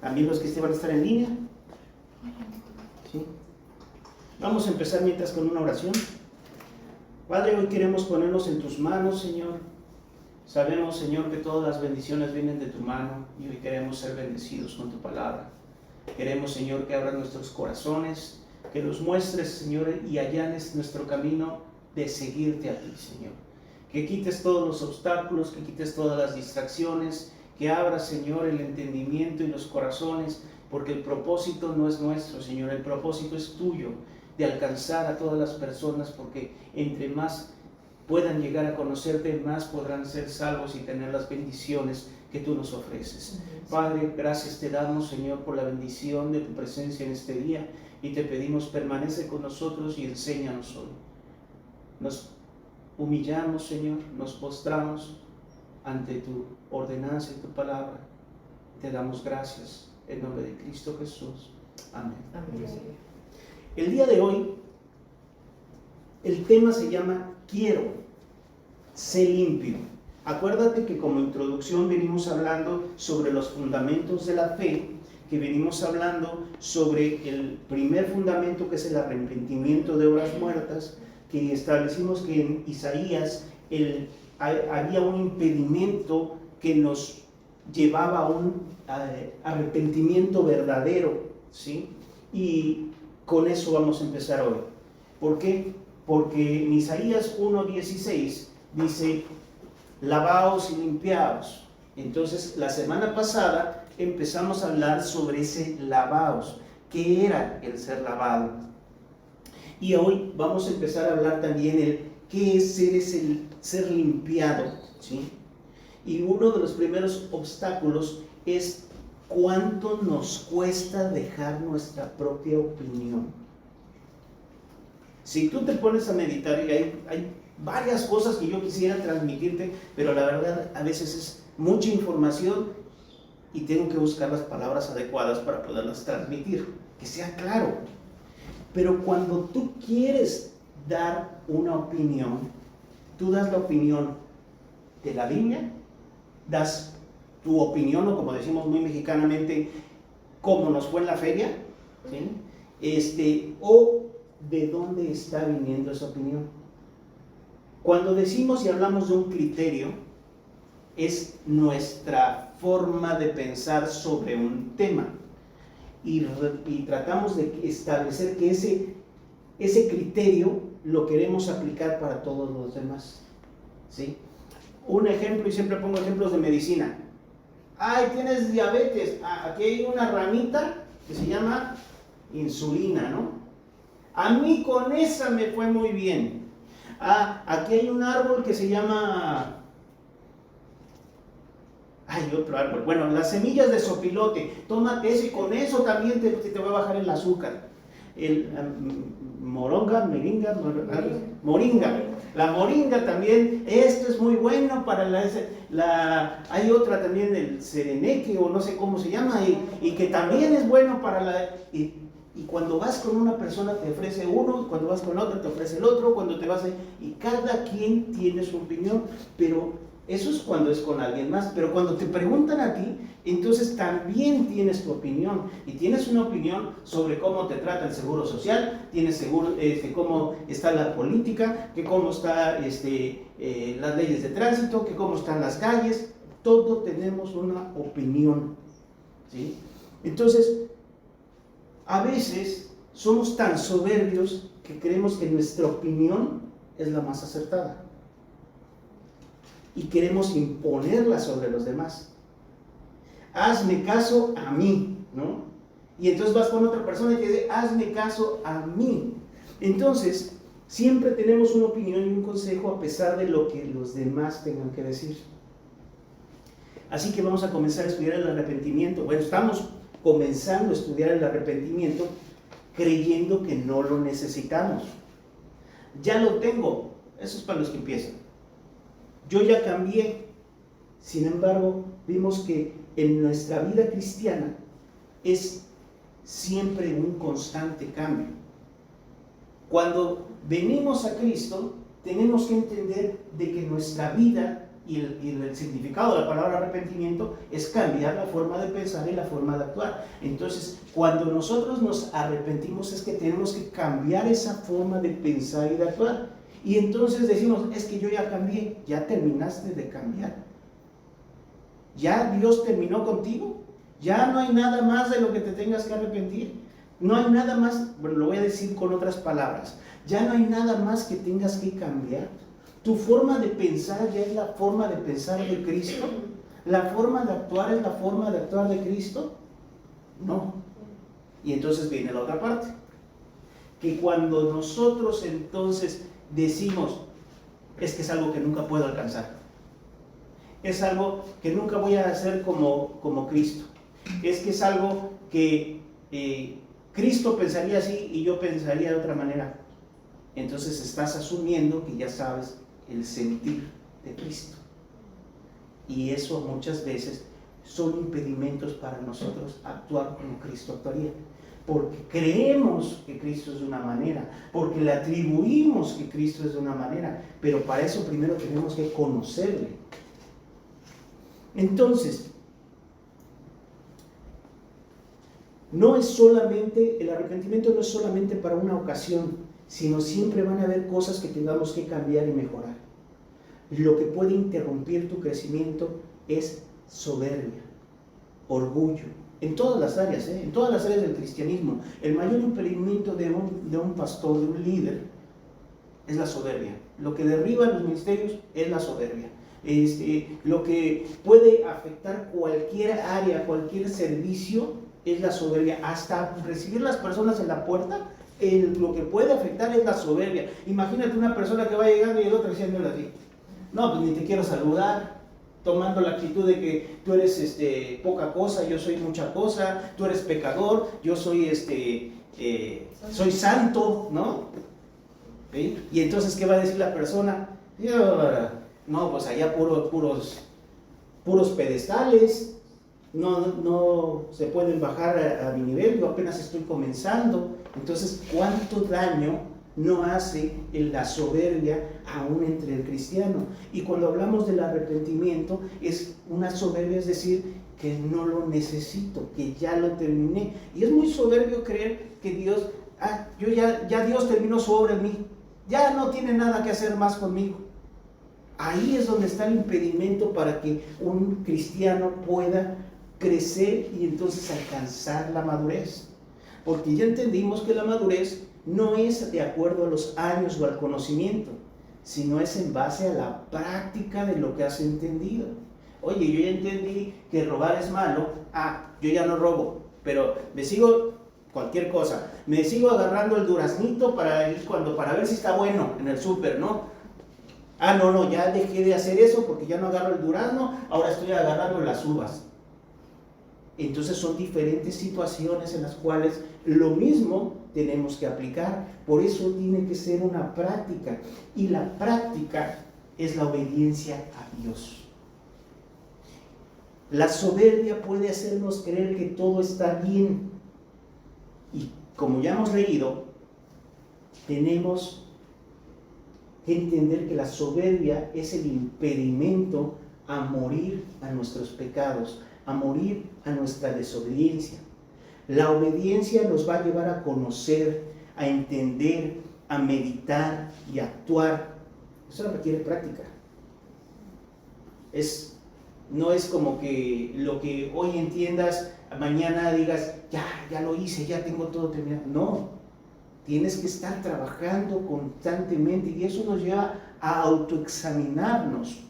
También los que van a estar en línea. ¿Sí? Vamos a empezar mientras con una oración. Padre, hoy queremos ponernos en tus manos, Señor. Sabemos, Señor, que todas las bendiciones vienen de tu mano y hoy queremos ser bendecidos con tu palabra. Queremos, Señor, que abras nuestros corazones, que nos muestres, Señor, y allanes nuestro camino de seguirte a ti, Señor. Que quites todos los obstáculos, que quites todas las distracciones, que abras, Señor, el entendimiento y los corazones, porque el propósito no es nuestro, Señor, el propósito es tuyo, de alcanzar a todas las personas, porque entre más puedan llegar a conocerte, más podrán ser salvos y tener las bendiciones que tú nos ofreces. Padre, gracias te damos, Señor, por la bendición de tu presencia en este día, y te pedimos, permanece con nosotros y enséñanos hoy. Nos humillamos, Señor, nos postramos ante tu ordenanza y tu palabra. Te damos gracias en nombre de Cristo Jesús. Amén. Amén. El día de hoy, el tema se llama Quiero, sé limpio. Acuérdate que como introducción venimos hablando sobre los fundamentos de la fe, que venimos hablando sobre el primer fundamento, que es el arrepentimiento de obras muertas, que establecimos que en Isaías había un impedimento que nos llevaba a un arrepentimiento verdadero, ¿sí? Y con eso vamos a empezar hoy. ¿Por qué? Porque en Isaías 1:16 dice, lavaos y limpiaos. Entonces, la semana pasada empezamos a hablar sobre ese lavaos, qué era el ser lavado. Y hoy vamos a empezar a hablar también el qué es el ser limpiado, ¿sí? Y uno de los primeros obstáculos es cuánto nos cuesta dejar nuestra propia opinión. Si tú te pones a meditar, y hay varias cosas que yo quisiera transmitirte, pero la verdad a veces es mucha información y tengo que buscar las palabras adecuadas para poderlas transmitir, que sea claro. Pero cuando tú quieres dar una opinión, tú das la opinión de la Biblia, das tu opinión, o como decimos muy mexicanamente, como nos fue en la feria, ¿sí? O de dónde está viniendo esa opinión. Cuando decimos y hablamos de un criterio, es nuestra forma de pensar sobre un tema. Y tratamos de establecer que ese criterio lo queremos aplicar para todos los demás, ¿sí? Un ejemplo, y siempre pongo ejemplos de medicina. Ay, tienes diabetes. Aquí hay una ramita que se llama insulina, ¿no? A mí con esa me fue muy bien. Aquí hay un árbol que se llama... Hay otro árbol. Bueno, las semillas de zopilote. Tómate eso y con eso también te va a bajar el azúcar. Moringa. La moringa también. Esto es muy bueno para hay otra también, el sereneque o no sé cómo se llama, y que también es bueno para la... Y cuando vas con una persona te ofrece uno, cuando vas con otra te ofrece el otro, y cada quien tiene su opinión, pero eso es cuando es con alguien más. Pero cuando te preguntan a ti, entonces también tienes tu opinión, y tienes una opinión sobre cómo te trata el seguro social, tienes cómo está la política, que cómo están las leyes de tránsito, que cómo están las calles. Todo tenemos una opinión, ¿sí? Entonces, a veces somos tan soberbios que creemos que nuestra opinión es la más acertada y queremos imponerla sobre los demás. Hazme caso a mí, ¿no? Y entonces vas con otra persona y te dice, hazme caso a mí. Entonces, siempre tenemos una opinión y un consejo a pesar de lo que los demás tengan que decir. Así que vamos a comenzar a estudiar el arrepentimiento. Bueno, estamos comenzando a estudiar el arrepentimiento creyendo que no lo necesitamos. Ya lo tengo. Eso es para los que empiezan. Yo ya cambié. Sin embargo, vimos que en nuestra vida cristiana es siempre un constante cambio. Cuando venimos a Cristo, tenemos que entender de que nuestra vida Y el significado de la palabra arrepentimiento es cambiar la forma de pensar y la forma de actuar. Entonces, cuando nosotros nos arrepentimos es que tenemos que cambiar esa forma de pensar y de actuar. Y entonces decimos, es que yo ya cambié. Ya terminaste de cambiar. Ya Dios terminó contigo. Ya no hay nada más de lo que te tengas que arrepentir. No hay nada más, bueno, lo voy a decir con otras palabras. Ya no hay nada más que tengas que cambiar. Tu forma de pensar ya es la forma de pensar de Cristo. ¿La forma de actuar es la forma de actuar de Cristo? No. Y entonces viene la otra parte. Que cuando nosotros entonces decimos, es que es algo que nunca puedo alcanzar. Es algo que nunca voy a hacer como Cristo. Es que es algo que Cristo pensaría así y yo pensaría de otra manera. Entonces estás asumiendo que ya sabes el sentir de Cristo. Y eso muchas veces son impedimentos para nosotros actuar como Cristo actuaría. Porque creemos que Cristo es de una manera, porque le atribuimos que Cristo es de una manera, pero para eso primero tenemos que conocerle. Entonces, no es solamente, el arrepentimiento no es solamente para una ocasión, sino siempre van a haber cosas que tengamos que cambiar y mejorar. Lo que puede interrumpir tu crecimiento es soberbia, orgullo, en todas las áreas, en todas las áreas del cristianismo. El mayor impedimento de un pastor, de un líder, es la soberbia. Lo que derriba los ministerios es la soberbia. Lo que puede afectar cualquier área, cualquier servicio, es la soberbia. Hasta recibir las personas en la puerta, lo que puede afectar es la soberbia. Imagínate una persona que va llegando y el otro diciéndole así, no, pues ni te quiero saludar, tomando la actitud de que tú eres poca cosa, yo soy mucha cosa, tú eres pecador, yo soy soy santo, ¿no? ¿Sí? Y entonces, ¿qué va a decir la persona? No, pues allá puros pedestales, no se pueden bajar a mi nivel, yo apenas estoy comenzando. Entonces, ¿cuánto daño no hace la soberbia aún entre el cristiano? Y cuando hablamos del arrepentimiento, es una soberbia, es decir, que no lo necesito, que ya lo terminé. Y es muy soberbio creer que Dios, ya Dios terminó su obra en mí, ya no tiene nada que hacer más conmigo. Ahí es donde está el impedimento para que un cristiano pueda crecer y entonces alcanzar la madurez. Porque ya entendimos que la madurez no es de acuerdo a los años o al conocimiento, sino es en base a la práctica de lo que has entendido. Oye, yo ya entendí que robar es malo, yo ya no robo, pero me sigo cualquier cosa, me sigo agarrando el duraznito para ver si está bueno en el súper, ¿no? No, ya dejé de hacer eso porque ya no agarro el durazno, ahora estoy agarrando las uvas. Entonces son diferentes situaciones en las cuales lo mismo tenemos que aplicar. Por eso tiene que ser una práctica. Y la práctica es la obediencia a Dios. La soberbia puede hacernos creer que todo está bien. Y como ya hemos leído, tenemos que entender que la soberbia es el impedimento a morir a nuestros pecados, a morir a nuestra desobediencia. La obediencia nos va a llevar a conocer, a entender, a meditar y a actuar. Eso requiere práctica. No es como que lo que hoy entiendas, mañana digas, ya lo hice, ya tengo todo terminado. No, tienes que estar trabajando constantemente y eso nos lleva a autoexaminarnos.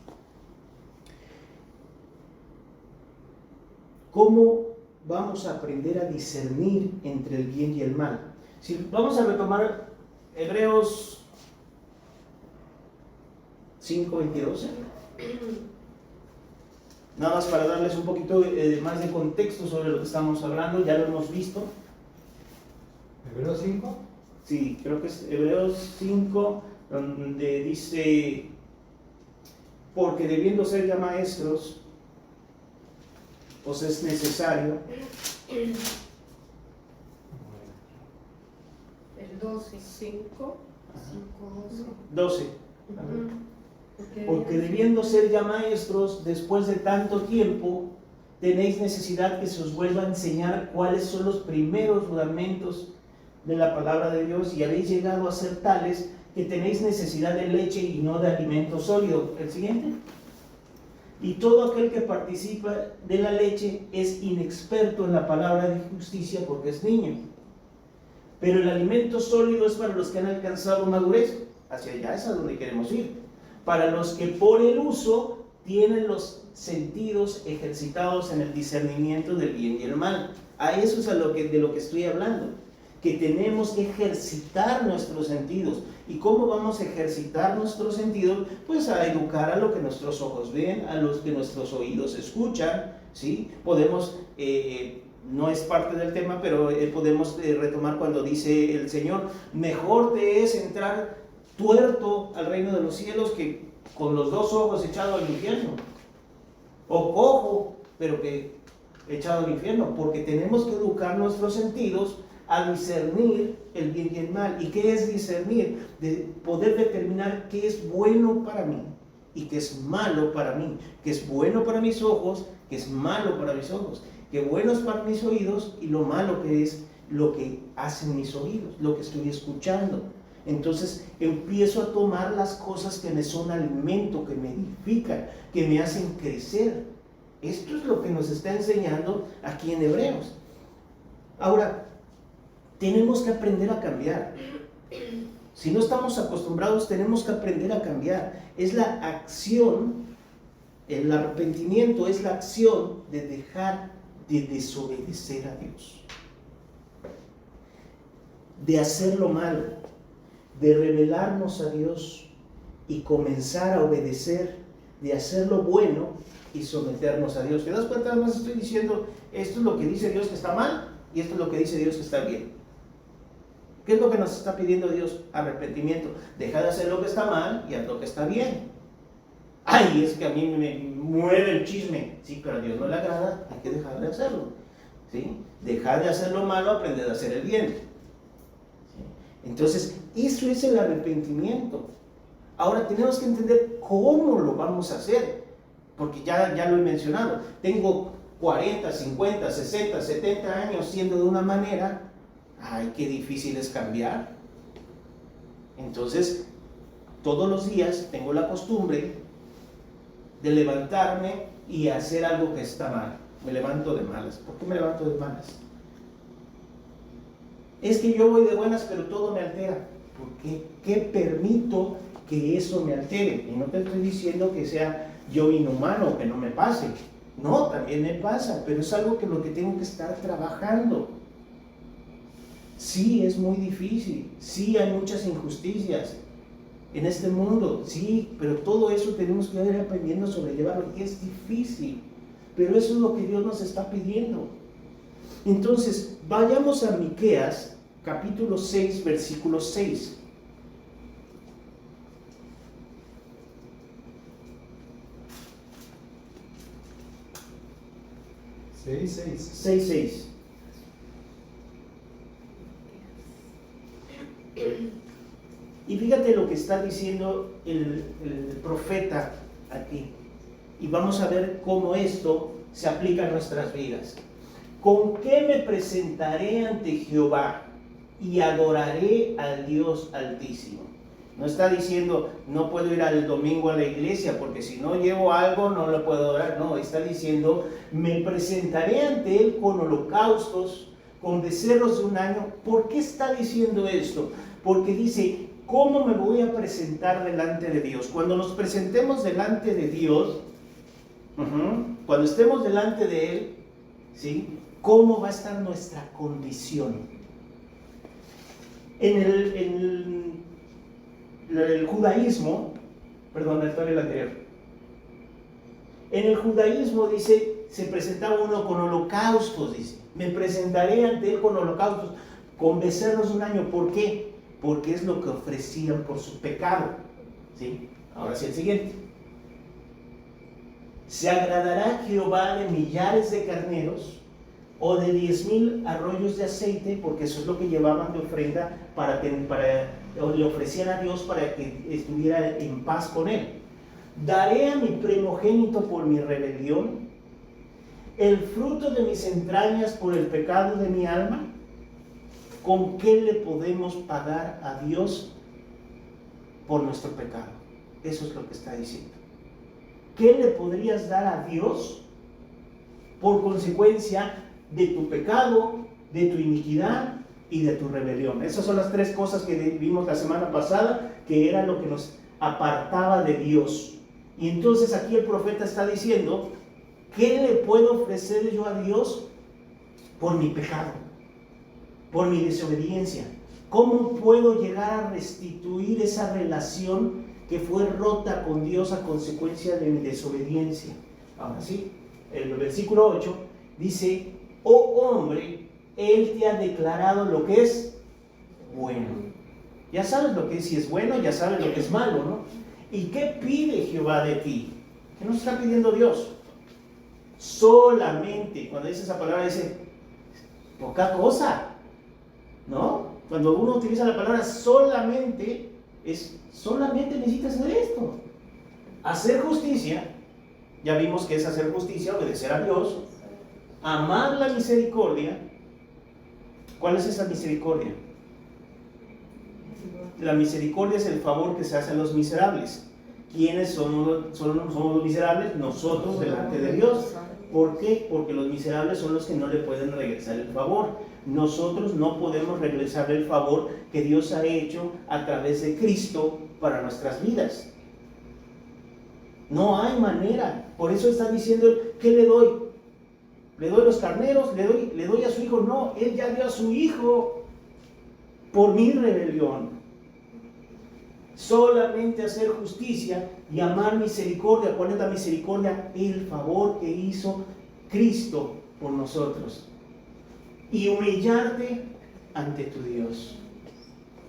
¿Cómo vamos a aprender a discernir entre el bien y el mal? Si vamos a retomar Hebreos 5:22, nada más para darles un poquito más de contexto sobre lo que estamos hablando, ya lo hemos visto. ¿Hebreos 5? Sí, creo que es Hebreos 5, donde dice, porque debiendo ser ya maestros, pues es necesario. El 12, 5, 5, 12. Porque debiendo ser ya maestros, después de tanto tiempo, tenéis necesidad que se os vuelva a enseñar cuáles son los primeros rudamentos de la palabra de Dios, y habéis llegado a ser tales que tenéis necesidad de leche y no de alimento sólido. El siguiente. Y todo aquel que participa de la leche es inexperto en la palabra de justicia porque es niño. Pero el alimento sólido es para los que han alcanzado madurez. Hacia allá es a donde queremos ir. Para los que por el uso tienen los sentidos ejercitados en el discernimiento del bien y el mal. A eso es de lo que estoy hablando. Que tenemos que ejercitar nuestros sentidos. ¿Y cómo vamos a ejercitar nuestros sentidos? Pues a educar a lo que nuestros ojos ven, a los que nuestros oídos escuchan, ¿sí? Podemos, no es parte del tema, pero podemos retomar cuando dice el Señor: mejor te es entrar tuerto al reino de los cielos que con los dos ojos echado al infierno, o cojo, pero que echado al infierno, porque tenemos que educar nuestros sentidos a discernir el bien y el mal. ¿Y qué es discernir? De poder determinar qué es bueno para mí y qué es malo para mí, qué es bueno para mis ojos, qué es malo para mis ojos, qué bueno es para mis oídos y lo malo que es lo que hacen mis oídos, lo que estoy escuchando. Entonces empiezo a tomar las cosas que me son alimento, que me edifican, que me hacen crecer. Esto es lo que nos está enseñando aquí en Hebreos. Ahora, tenemos que aprender a cambiar. Si no estamos acostumbrados, tenemos que aprender a cambiar. Es la acción, el arrepentimiento es la acción de dejar de desobedecer a Dios, de hacer lo malo, de rebelarnos a Dios y comenzar a obedecer, de hacer lo bueno y someternos a Dios. ¿Te das cuenta? Además estoy diciendo, esto es lo que dice Dios que está mal y esto es lo que dice Dios que está bien. ¿Qué es lo que nos está pidiendo Dios? Arrepentimiento. Deja de hacer lo que está mal y haz lo que está bien. Ay, es que a mí me mueve el chisme. Sí, pero a Dios no le agrada, hay que dejar de hacerlo. ¿Sí? Dejar de hacer lo malo, aprender a hacer el bien. ¿Sí? Entonces, eso es el arrepentimiento. Ahora tenemos que entender cómo lo vamos a hacer, porque ya lo he mencionado. Tengo 40, 50, 60, 70 años siendo de una manera. Ay, qué difícil es cambiar. Entonces, todos los días tengo la costumbre de levantarme y hacer algo que está mal. Me levanto de malas. ¿Por qué me levanto de malas? Es que yo voy de buenas, pero todo me altera. ¿Por qué? ¿Qué permito que eso me altere? Y no te estoy diciendo que sea yo inhumano, que no me pase. No, también me pasa, pero es algo que lo que tengo que estar trabajando. Sí, es muy difícil, sí hay muchas injusticias en este mundo, sí, pero todo eso tenemos que ir aprendiendo a sobrellevarlo, y es difícil, pero eso es lo que Dios nos está pidiendo. Entonces, vayamos a Miqueas, capítulo 6, versículo 6. Seis. Y fíjate lo que está diciendo el profeta aquí. Y vamos a ver cómo esto se aplica a nuestras vidas. ¿Con qué me presentaré ante Jehová y adoraré al Dios Altísimo? No está diciendo, no puedo ir al domingo a la iglesia porque si no llevo algo no lo puedo adorar. No, está diciendo, me presentaré ante Él con holocaustos, con becerros de un año. ¿Por qué está diciendo esto? Porque dice, ¿cómo me voy a presentar delante de Dios? Cuando nos presentemos delante de Dios, cuando estemos delante de Él, ¿sí? ¿Cómo va a estar nuestra condición? En el judaísmo, perdón, el anterior. En el judaísmo dice, se presentaba uno con holocaustos, dice, me presentaré ante Él con holocaustos, con becerros de un año. ¿Por qué? Porque es lo que ofrecían por su pecado. ¿Sí? Ahora sí el siguiente. ¿Se agradará Jehová de millares de carneros o de 10,000 arroyos de aceite? Porque eso es lo que llevaban de ofrenda o le ofrecían a Dios para que estuviera en paz con Él. ¿Daré a mi primogénito por mi rebelión? ¿El fruto de mis entrañas por el pecado de mi alma? ¿Con qué le podemos pagar a Dios por nuestro pecado? Eso es lo que está diciendo. ¿Qué le podrías dar a Dios por consecuencia de tu pecado, de tu iniquidad y de tu rebelión? Esas son las tres cosas que vimos la semana pasada, que era lo que nos apartaba de Dios. Y entonces aquí el profeta está diciendo, ¿qué le puedo ofrecer yo a Dios por mi pecado, por mi desobediencia? ¿Cómo puedo llegar a restituir esa relación que fue rota con Dios a consecuencia de mi desobediencia? Ahora sí, el versículo 8 dice, oh hombre, Él te ha declarado lo que es bueno. Ya sabes lo que es, si es bueno, ya sabes lo que es malo, ¿no? ¿Y qué pide Jehová de ti? ¿Qué nos está pidiendo Dios? Solamente, cuando dice esa palabra, dice poca cosa, ¿no? Cuando uno utiliza la palabra solamente, es solamente necesitas hacer esto. Hacer justicia, ya vimos que es hacer justicia, obedecer a Dios, amar la misericordia. ¿Cuál es esa misericordia? La misericordia es el favor que se hace a los miserables. ¿Quiénes somos los miserables? Nosotros delante de Dios. ¿Por qué? Porque los miserables son los que no le pueden regresar el favor. Nosotros no podemos regresar el favor que Dios ha hecho a través de Cristo para nuestras vidas. No hay manera. Por eso está diciendo, ¿qué le doy? ¿Le doy los carneros? ¿Le doy a su hijo? No, Él ya dio a su hijo por mi rebelión. Solamente hacer justicia y amar misericordia. ¿Cuál es la misericordia? El favor que hizo Cristo por nosotros. Y humillarte ante tu Dios.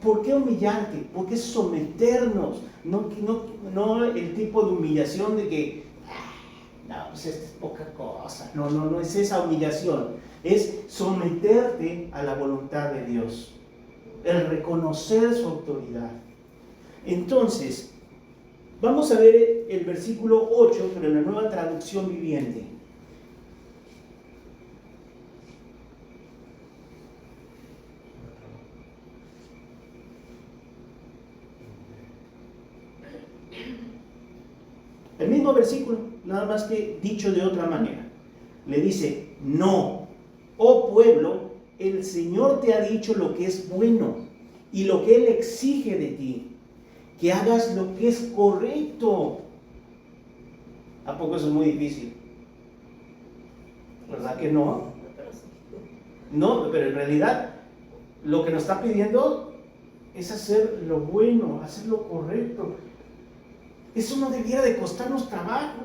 ¿Por qué humillarte? Porque es someternos. No el tipo de humillación de que, no, pues esta es poca cosa. No es esa humillación. Es someterte a la voluntad de Dios. El reconocer su autoridad. Entonces, vamos a ver el versículo 8, pero en la Nueva Traducción Viviente. El mismo versículo, nada más que dicho de otra manera. Le dice, no, oh pueblo, el Señor te ha dicho lo que es bueno y lo que Él exige de ti, que hagas lo que es correcto. ¿A poco eso es muy difícil? ¿Verdad que no? No, pero en realidad lo que nos está pidiendo es hacer lo bueno, hacer lo correcto. Eso no debiera de costarnos trabajo.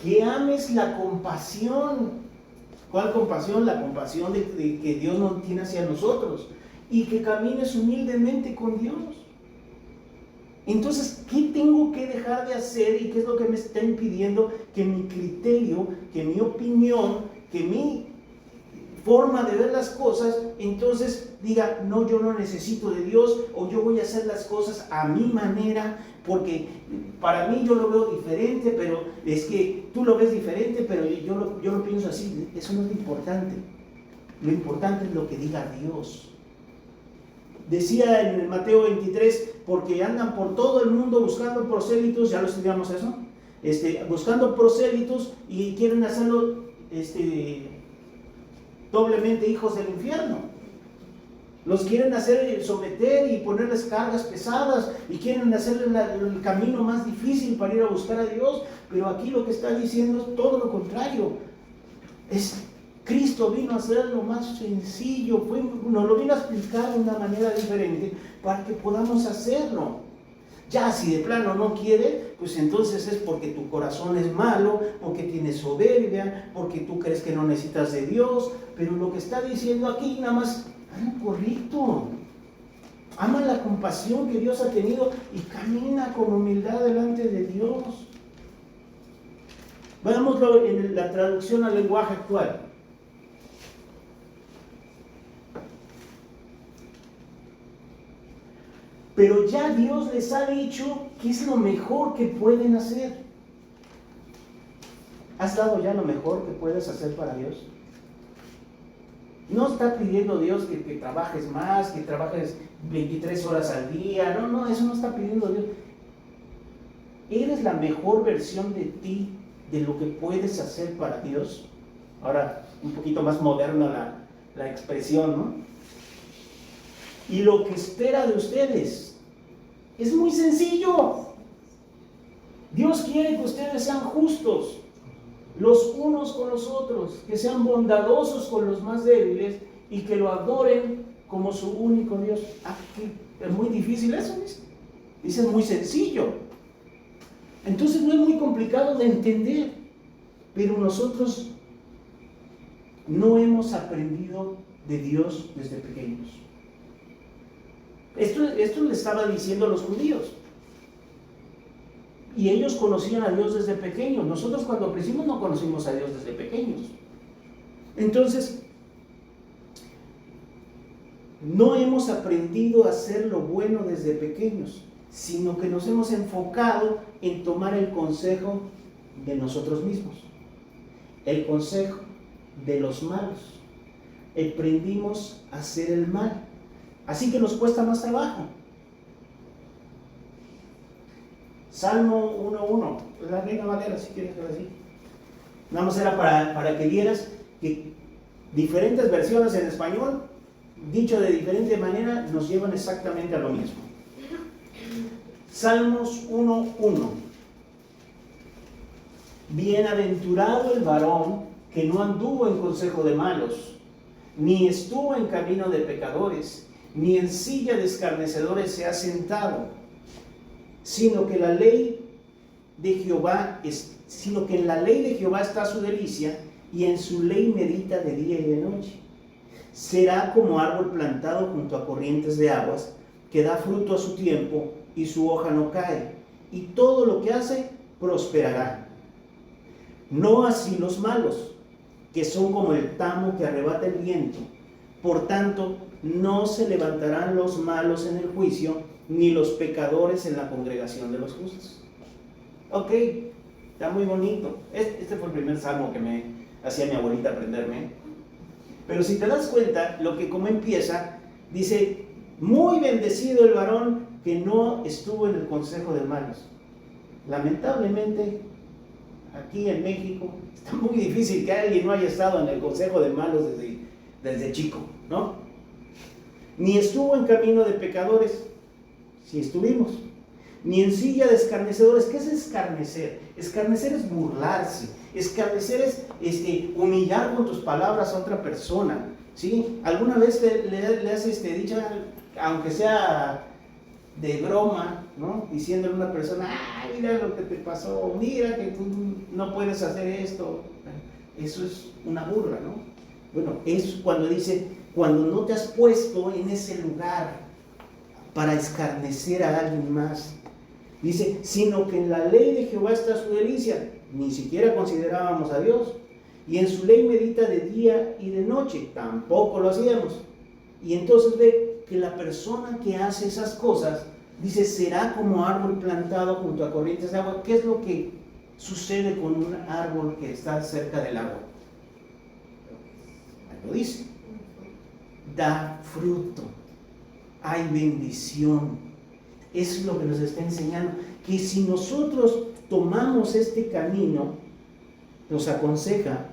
Que ames la compasión. ¿Cuál compasión? La compasión de que Dios nos tiene hacia nosotros. Y que camines humildemente con Dios. Entonces, ¿qué tengo que dejar de hacer y qué es lo que me está impidiendo que mi criterio, que mi opinión, que mi forma de ver las cosas, entonces diga, no, yo no necesito de Dios, o yo voy a hacer las cosas a mi manera, porque para mí yo lo veo diferente, pero es que tú lo ves diferente, pero yo lo pienso así? Eso no es lo importante. Lo importante es lo que diga Dios. Decía en el Mateo 23, porque andan por todo el mundo buscando prosélitos, ya lo estudiamos eso, buscando prosélitos y quieren hacerlo doblemente hijos del infierno. Los quieren hacer someter y ponerles cargas pesadas y quieren hacer el camino más difícil para ir a buscar a Dios, pero aquí lo que está diciendo es todo lo contrario. Cristo vino a hacer lo más sencillo, nos lo vino a explicar de una manera diferente para que podamos hacerlo. Ya si de plano no quiere, pues entonces es porque tu corazón es malo, porque tienes soberbia, porque tú crees que no necesitas de Dios. Pero lo que está diciendo aquí nada más, haz lo correcto. Ama la compasión que Dios ha tenido y camina con humildad delante de Dios. Veámoslo en la traducción al lenguaje actual. Pero ya Dios les ha dicho qué es lo mejor que pueden hacer. ¿Has dado ya lo mejor que puedes hacer para Dios? No está pidiendo Dios que trabajes más, que trabajes 23 horas al día. No, eso no está pidiendo Dios. ¿Eres la mejor versión de ti, de lo que puedes hacer para Dios? Ahora, un poquito más moderna la expresión, ¿no? Y lo que espera de ustedes es muy sencillo. Dios quiere que ustedes sean justos los unos con los otros, que sean bondadosos con los más débiles y que lo adoren como su único Dios. Es muy difícil eso, dice, es muy sencillo. Entonces no es muy complicado de entender, pero nosotros no hemos aprendido de Dios desde pequeños. Esto le estaba diciendo a los judíos. Y ellos conocían a Dios desde pequeños. Nosotros cuando crecimos no conocimos a Dios desde pequeños. Entonces, no hemos aprendido a hacer lo bueno desde pequeños, sino que nos hemos enfocado en tomar el consejo de nosotros mismos, el consejo de los malos. Aprendimos a hacer el mal, así que nos cuesta más trabajo. Salmo 1:1, la Reina Valera, si quieres ver así. Nada más era para que vieras que diferentes versiones en español, dicho de diferente manera, nos llevan exactamente a lo mismo. Salmos 1:1. Bienaventurado el varón que no anduvo en consejo de malos, ni estuvo en camino de pecadores, ni en silla de escarnecedores se ha sentado, sino que en la ley de Jehová está su delicia, y en su ley medita de día y de noche. Será como árbol plantado junto a corrientes de aguas, que da fruto a su tiempo, y su hoja no cae, y todo lo que hace prosperará. No así los malos, que son como el tamo que arrebata el viento. Por tanto, no se levantarán los malos en el juicio, ni los pecadores en la congregación de los justos. Ok, está muy bonito. Este fue el primer salmo que me hacía mi abuelita aprenderme. Pero si te das cuenta, como empieza, dice, muy bendecido el varón que no estuvo en el consejo de malos. Lamentablemente, aquí en México, está muy difícil que alguien no haya estado en el consejo de malos desde chico, ¿no? Ni estuvo en camino de pecadores. Si estuvimos, ni en silla de escarnecedores. ¿Qué es escarnecer? Escarnecer es burlarse. Escarnecer es humillar con tus palabras a otra persona, ¿sí? ¿Alguna vez le has dicho, aunque sea de broma, ¿no? Diciéndole a una persona, ¡ay, mira lo que te pasó! Mira que tú no puedes hacer esto. Eso es una burla, ¿no? Bueno, es cuando dice, cuando no te has puesto en ese lugar para escarnecer a alguien más. Dice, sino que en la ley de Jehová está su delicia. Ni siquiera considerábamos a Dios. Y en su ley medita de día y de noche. Tampoco lo hacíamos. Y entonces ve que la persona que hace esas cosas, dice, será como árbol plantado junto a corrientes de agua. ¿Qué es lo que sucede con un árbol que está cerca del agua? Lo dice. Da fruto. Hay bendición. Eso es lo que nos está enseñando, que si nosotros tomamos este camino, nos aconseja,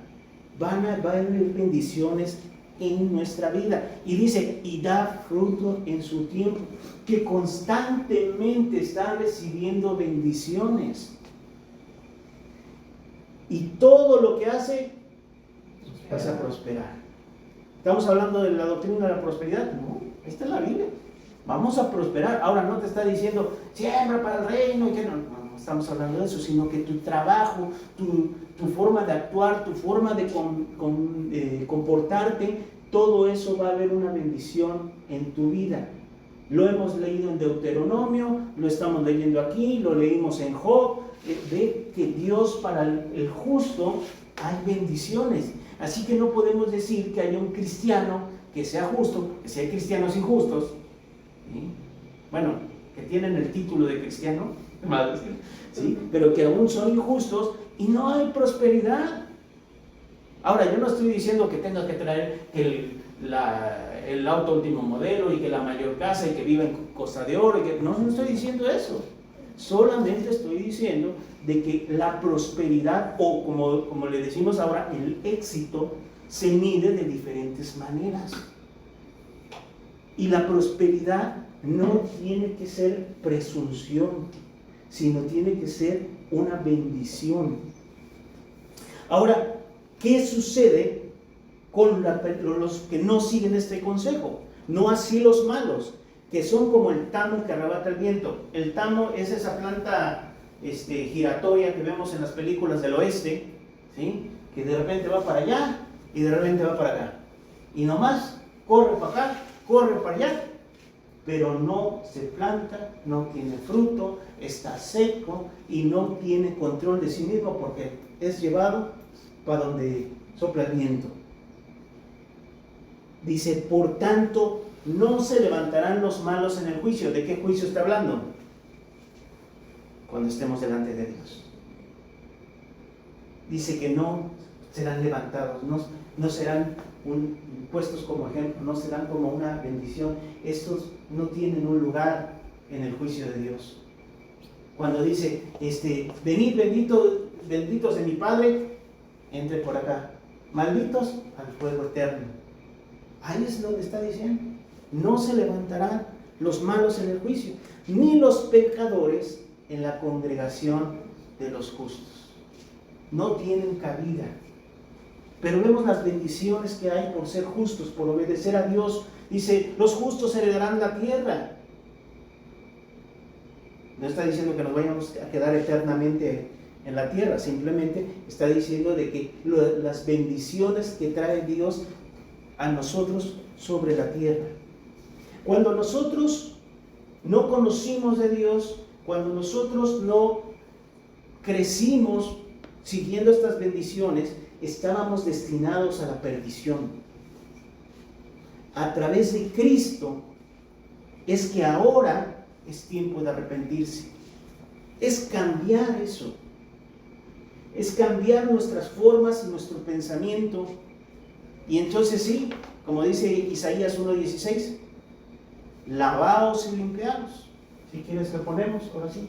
va a haber bendiciones en nuestra vida. Y dice, y da fruto en su tiempo, que constantemente está recibiendo bendiciones. Y todo lo que hace, vas a prosperar. ¿Estamos hablando de la doctrina de la prosperidad? No, esta es la Biblia. Vamos a prosperar. Ahora no te está diciendo, siembra para el reino, y que no estamos hablando de eso, sino que tu trabajo, tu forma de actuar, tu forma de comportarte, todo eso va a haber una bendición en tu vida. Lo hemos leído en Deuteronomio, lo estamos leyendo aquí, lo leímos en Job. Ve que Dios para el justo hay bendiciones. Así que no podemos decir que haya un cristiano que sea justo, que si hay cristianos injustos, ¿sí? Bueno, que tienen el título de cristiano, ¿sí? Pero que aún son injustos y no hay prosperidad. Ahora, yo no estoy diciendo que tenga que traer el auto último modelo y que la mayor casa y que viva en Costa de Oro. No estoy diciendo eso. Solamente estoy diciendo de que la prosperidad, o como le decimos ahora, el éxito, se mide de diferentes maneras. Y la prosperidad no tiene que ser presunción, sino tiene que ser una bendición. Ahora, ¿qué sucede con los que no siguen este consejo? No así los malos, que son como el tamo que arrebata el viento. El tamo es esa planta giratoria que vemos en las películas del oeste, ¿sí? Que de repente va para allá y de repente va para acá. Y nomás corre para acá, corre para allá, pero no se planta, no tiene fruto, está seco y no tiene control de sí mismo porque es llevado para donde sopla el viento. Dice, por tanto, no se levantarán los malos en el juicio. ¿De qué juicio está hablando? Cuando estemos delante de Dios. Dice que no serán levantados, no serán puestos como ejemplo, no serán como una bendición. Estos no tienen un lugar en el juicio de Dios. Cuando dice, venid benditos de mi Padre, entre por acá, malditos al fuego eterno. Ahí es donde está diciendo, no se levantarán los malos en el juicio, ni los pecadores en la congregación de los justos. No tienen cabida. Pero vemos las bendiciones que hay por ser justos, por obedecer a Dios. Dice, los justos heredarán la tierra. No está diciendo que nos vayamos a quedar eternamente en la tierra, simplemente está diciendo de que las bendiciones que trae Dios a nosotros sobre la tierra. Cuando nosotros no conocimos de Dios, cuando nosotros no crecimos siguiendo estas bendiciones, estábamos destinados a la perdición. A través de Cristo es que ahora es tiempo de arrepentirse. Es cambiar eso. Es cambiar nuestras formas y nuestro pensamiento. Y entonces sí, como dice Isaías 1:16, lavaos y limpiaos. Si quieres lo ponemos, ahora sí.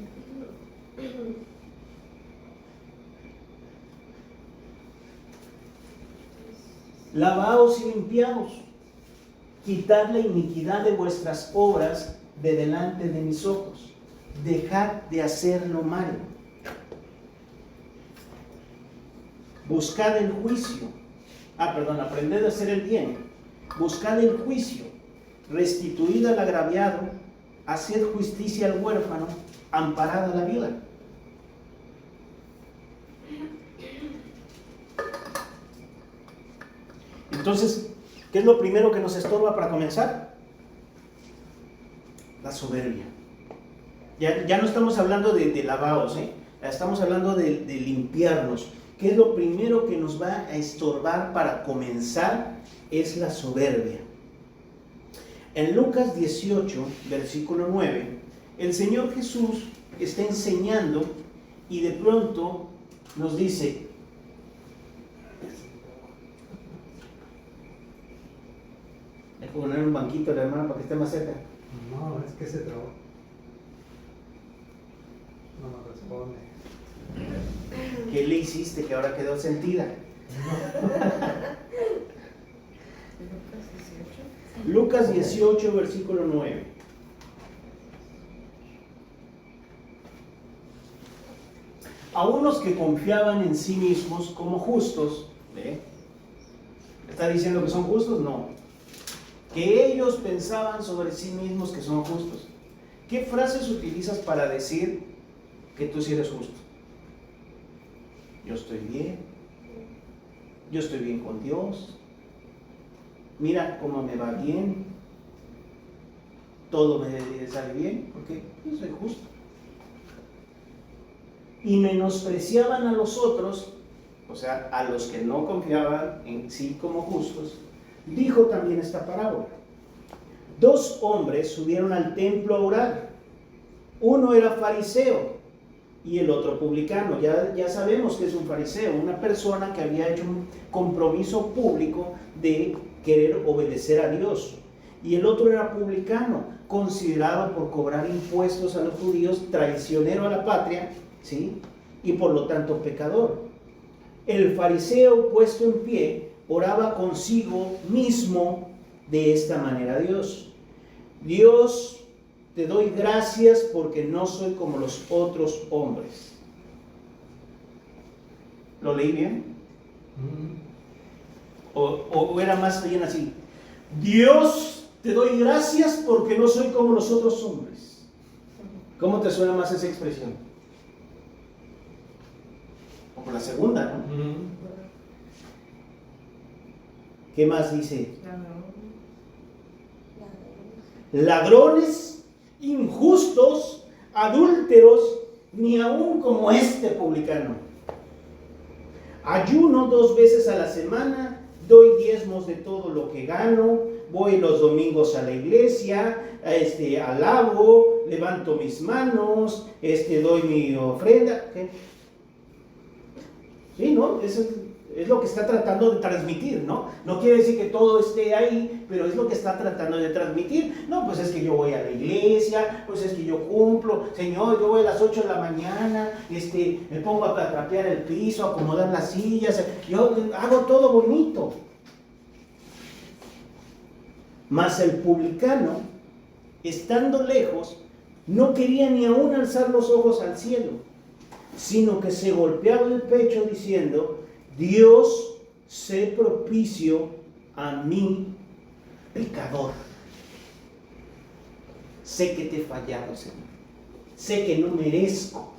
Lavaos y limpiaos, quitad la iniquidad de vuestras obras de delante de mis ojos, dejad de hacer lo malo, buscad el juicio, aprended a hacer el bien, buscad el juicio, restituid al agraviado, haced justicia al huérfano, amparad a la viuda. Entonces, ¿qué es lo primero que nos estorba para comenzar? La soberbia. Ya no estamos hablando de lavaos, estamos hablando de limpiarnos. ¿Qué es lo primero que nos va a estorbar para comenzar? Es la soberbia. En Lucas 18, versículo 9, el Señor Jesús está enseñando y de pronto nos dice, hay que poner un banquito a la hermana para que esté más cerca. No, es que se trabó. No me responde. ¿Qué le hiciste que ahora quedó sentida? Lucas 18, versículo 9. A unos que confiaban en sí mismos como justos, ¿está diciendo que son justos? No. Que ellos pensaban sobre sí mismos que son justos. ¿Qué frases utilizas para decir que tú sí eres justo? Yo estoy bien con Dios, mira cómo me va bien, todo me sale bien, porque yo soy justo. Y menospreciaban a los otros, o sea, a los que no confiaban en sí como justos. Dijo también esta parábola: 2 hombres subieron al templo a orar, Uno era fariseo y el otro publicano. Ya sabemos que es un fariseo, una persona que había hecho un compromiso público de querer obedecer a Dios. Y el otro era publicano, considerado por cobrar impuestos a los judíos, traicionero a la patria, ¿sí? Y por lo tanto pecador. El fariseo, puesto en pie, oraba consigo mismo de esta manera a Dios: Dios, te doy gracias porque no soy como los otros hombres. ¿Lo leí bien? ¿O era más bien así? Dios, te doy gracias porque no soy como los otros hombres. ¿Cómo te suena más esa expresión? O por la segunda, ¿no? ¿Qué más dice? Ladrones, injustos, adúlteros, ni aun como este publicano. Ayuno 2 veces a la semana, doy diezmos de todo lo que gano, voy los domingos a la iglesia, alabo, levanto mis manos, doy mi ofrenda. ¿Qué? Sí, ¿no? Eso es lo que está tratando de transmitir, ¿no? No quiere decir que todo esté ahí, pero es lo que está tratando de transmitir. No, pues es que yo voy a la iglesia, pues es que yo cumplo. Señor, yo voy a las 8 de la mañana, me pongo a trapear el piso, a acomodar las sillas, yo hago todo bonito. Mas el publicano, estando lejos, no quería ni aún alzar los ojos al cielo, sino que se golpeaba el pecho diciendo: Dios, sé propicio a mí, pecador. Sé que te he fallado, Señor. Sé que no merezco.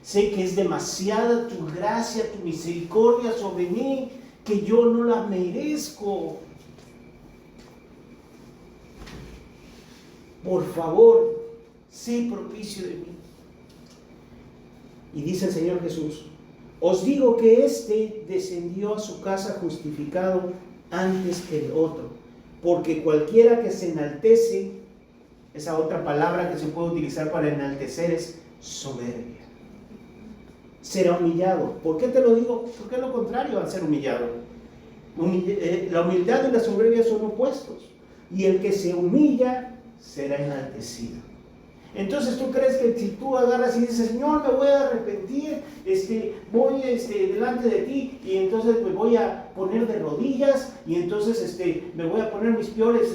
Sé que es demasiada tu gracia, tu misericordia sobre mí, que yo no la merezco. Por favor, sé propicio de mí. Y dice el Señor Jesús: os digo que éste descendió a su casa justificado antes que el otro, porque cualquiera que se enaltece, esa otra palabra que se puede utilizar para enaltecer es soberbia, será humillado. ¿Por qué te lo digo? Porque es lo contrario al ser humillado. La humildad y la soberbia son opuestos, y el que se humilla será enaltecido. Entonces tú crees que si tú agarras y dices: Señor, me voy a arrepentir, voy delante de ti, y entonces me voy a poner de rodillas, y entonces me voy a poner mis peores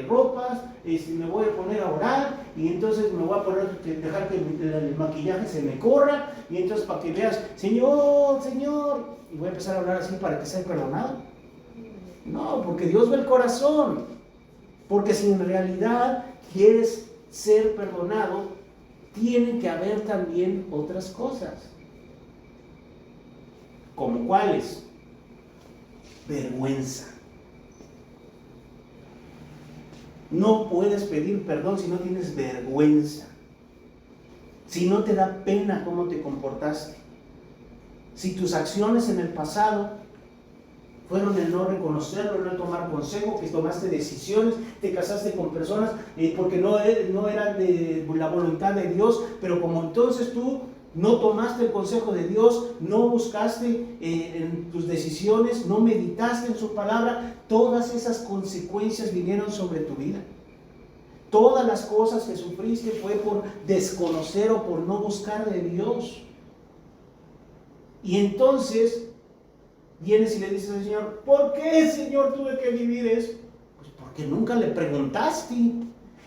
ropas, me voy a poner a orar, y entonces me voy a poner, dejar que el maquillaje se me corra, y entonces para que veas: Señor, Señor, y voy a empezar a hablar así para que sea perdonado. No, porque Dios ve el corazón. Porque si en realidad quieres ser perdonado, tiene que haber también otras cosas. ¿Como cuáles? Vergüenza. No puedes pedir perdón si no tienes vergüenza, si no te da pena cómo te comportaste, si tus acciones en el pasado fueron el no reconocerlo, el no tomar consejo, que tomaste decisiones, te casaste con personas porque no eran de la voluntad de Dios, pero como entonces tú no tomaste el consejo de Dios, no buscaste en tus decisiones, no meditaste en su palabra, todas esas consecuencias vinieron sobre tu vida. Todas las cosas que sufriste fue por desconocer o por no buscar de Dios. Y entonces vienes y le dices al Señor: ¿por qué, Señor, tuve que vivir eso? Pues porque nunca le preguntaste.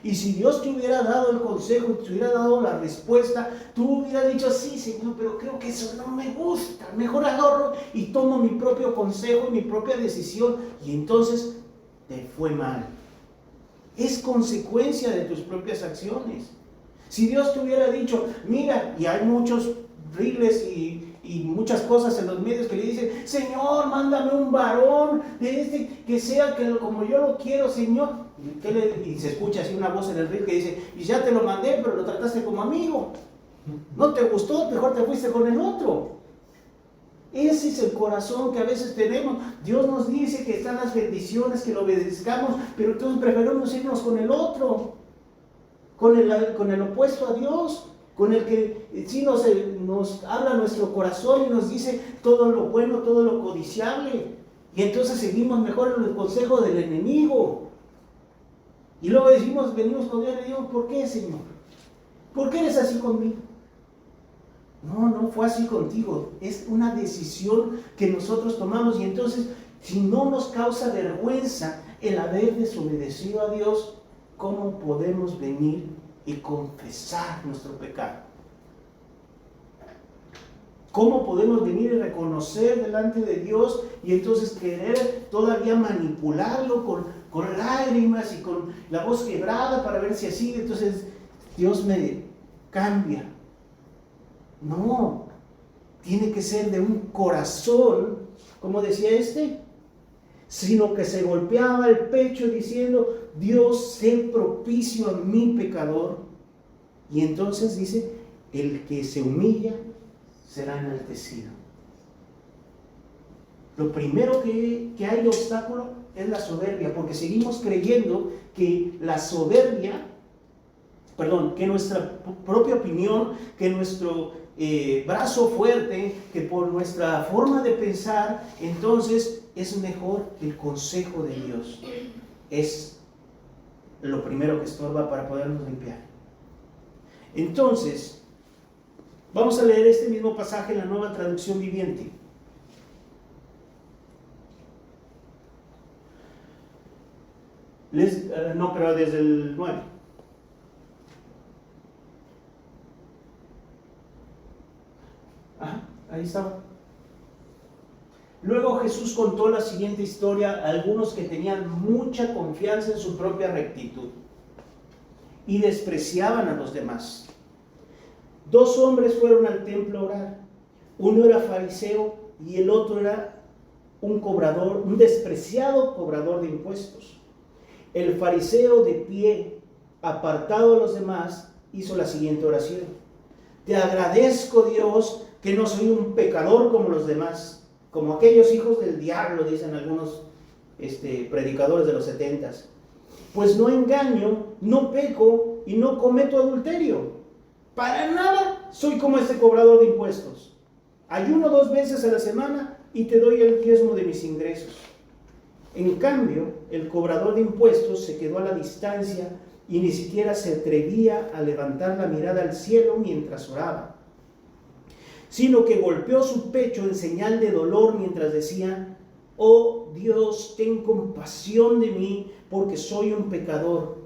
Y si Dios te hubiera dado el consejo y te hubiera dado la respuesta, tú hubieras dicho: sí, Señor, pero creo que eso no me gusta, mejor agarro y tomo mi propio consejo y mi propia decisión. Y entonces te fue mal. Es consecuencia de tus propias acciones. Si Dios te hubiera dicho: mira, y hay muchos reels y muchas cosas en los medios que le dicen: Señor, mándame un varón que sea como yo lo quiero, Señor. Y se escucha así una voz en el reel que dice: y ya te lo mandé, pero lo trataste como amigo. No te gustó, mejor te fuiste con el otro. Ese es el corazón que a veces tenemos. Dios nos dice que están las bendiciones, que lo obedezcamos, pero entonces preferimos irnos con el otro. con el opuesto a Dios, con el que sí nos habla nuestro corazón y nos dice todo lo bueno, todo lo codiciable. Y entonces seguimos mejor en el consejo del enemigo. Y luego venimos con Dios y le decimos, ¿por qué, Señor? ¿Por qué eres así conmigo? No fue así contigo. Es una decisión que nosotros tomamos. Y entonces, si no nos causa vergüenza el haber desobedecido a Dios, ¿cómo podemos venir y confesar nuestro pecado? ¿Cómo podemos venir y reconocer delante de Dios y entonces querer todavía manipularlo con lágrimas y con la voz quebrada para ver si así, entonces Dios me cambia? No, tiene que ser de un corazón, como decía sino que se golpeaba el pecho diciendo, Dios, sé propicio a mi pecador. Y entonces dice, el que se humilla será enaltecido. Lo primero que hay de obstáculo es la soberbia, porque seguimos creyendo que la soberbia, que nuestra propia opinión, que nuestro brazo fuerte, que por nuestra forma de pensar, entonces es mejor que el consejo de Dios. Es lo primero que estorba para podernos limpiar. Entonces, vamos a leer este mismo pasaje en la Nueva Traducción Viviente. Pero desde el 9. Ahí estaba. Luego Jesús contó la siguiente historia a algunos que tenían mucha confianza en su propia rectitud y despreciaban a los demás. 2 hombres fueron al templo a orar. Uno era fariseo y el otro era un despreciado cobrador de impuestos. El fariseo, de pie, apartado de los demás, hizo la siguiente oración: te agradezco, Dios, que no soy un pecador como los demás, como aquellos hijos del diablo, dicen algunos predicadores de los 70s. Pues no engaño, no peco y no cometo adulterio. Para nada soy como este cobrador de impuestos. Ayuno 2 veces a la semana y te doy el diezmo de mis ingresos. En cambio, el cobrador de impuestos se quedó a la distancia y ni siquiera se atrevía a levantar la mirada al cielo mientras oraba, sino que golpeó su pecho en señal de dolor mientras decía: oh Dios, ten compasión de mí, porque soy un pecador.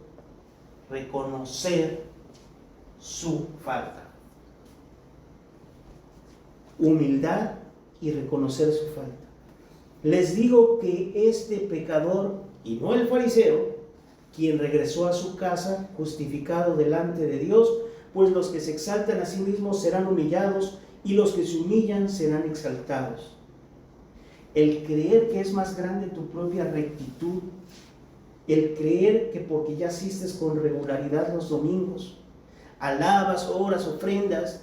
Reconocer su falta. Humildad y reconocer su falta. Les digo que este pecador, y no el fariseo, quien regresó a su casa justificado delante de Dios, pues los que se exaltan a sí mismos serán humillados y los que se humillan serán exaltados. El creer que es más grande tu propia rectitud, el creer que porque ya asistes con regularidad los domingos, alabas, oras, ofrendas,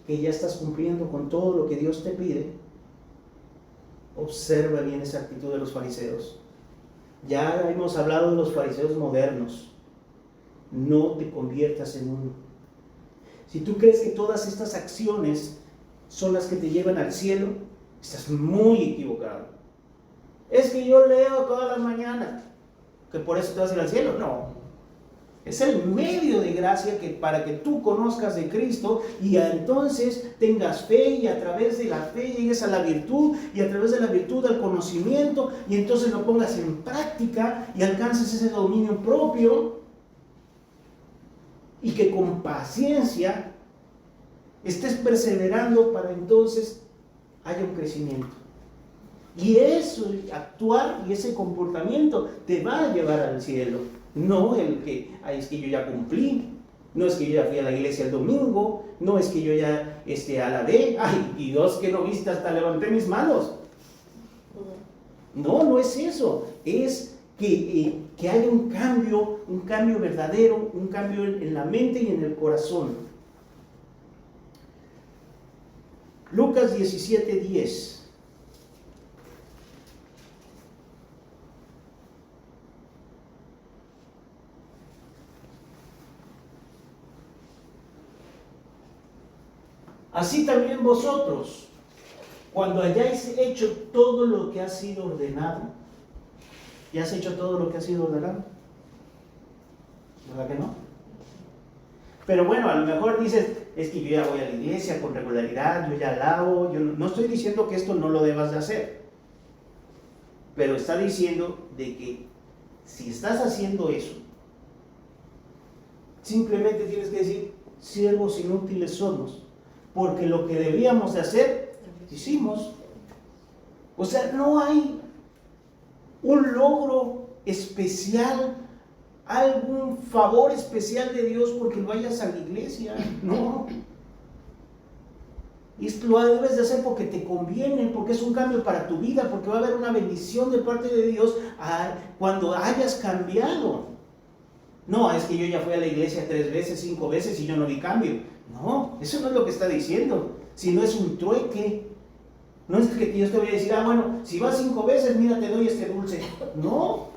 que ya estás cumpliendo con todo lo que Dios te pide. Observa bien esa actitud de los fariseos. Ya hemos hablado de los fariseos modernos. No te conviertas en uno. Si tú crees que todas estas acciones son las que te llevan al cielo, estás muy equivocado. Es que yo leo todas las mañanas, que por eso te vas a ir al cielo. No. Es el medio de gracia para que tú conozcas de Cristo y entonces tengas fe, y a través de la fe llegues a la virtud, y a través de la virtud al conocimiento, y entonces lo pongas en práctica y alcances ese dominio propio, y que con paciencia estés perseverando para entonces haya un crecimiento. Y eso, actuar y ese comportamiento te va a llevar al cielo. No el que, es que yo ya cumplí, no es que yo ya fui a la iglesia el domingo, no es que yo ya alabé, y Dios, que no viste, hasta levanté mis manos. No es eso, es que haya un cambio verdadero, un cambio en la mente y en el corazón. Lucas 17:10. Así también vosotros, cuando hayáis hecho todo lo que ha sido ordenado. ¿Ya has hecho todo lo que ha sido ordenado? ¿Verdad que no? Pero bueno, a lo mejor dices, es que yo ya voy a la iglesia con regularidad, yo ya alabo, yo no estoy diciendo que esto no lo debas de hacer. Pero está diciendo de que si estás haciendo eso, simplemente tienes que decir, siervos inútiles somos, porque lo que debíamos de hacer, hicimos. O sea, no hay un logro especial, algún favor especial de Dios porque vayas a la iglesia, no. Esto lo debes de hacer porque te conviene, porque es un cambio para tu vida, porque va a haber una bendición de parte de Dios cuando hayas cambiado. No, es que yo ya fui a la iglesia 3 veces, 5 veces y yo no vi cambio. No, eso no es lo que está diciendo, sino es un trueque. No es que Dios te vaya a decir, bueno, si vas 5 veces, mira, te doy este dulce. No.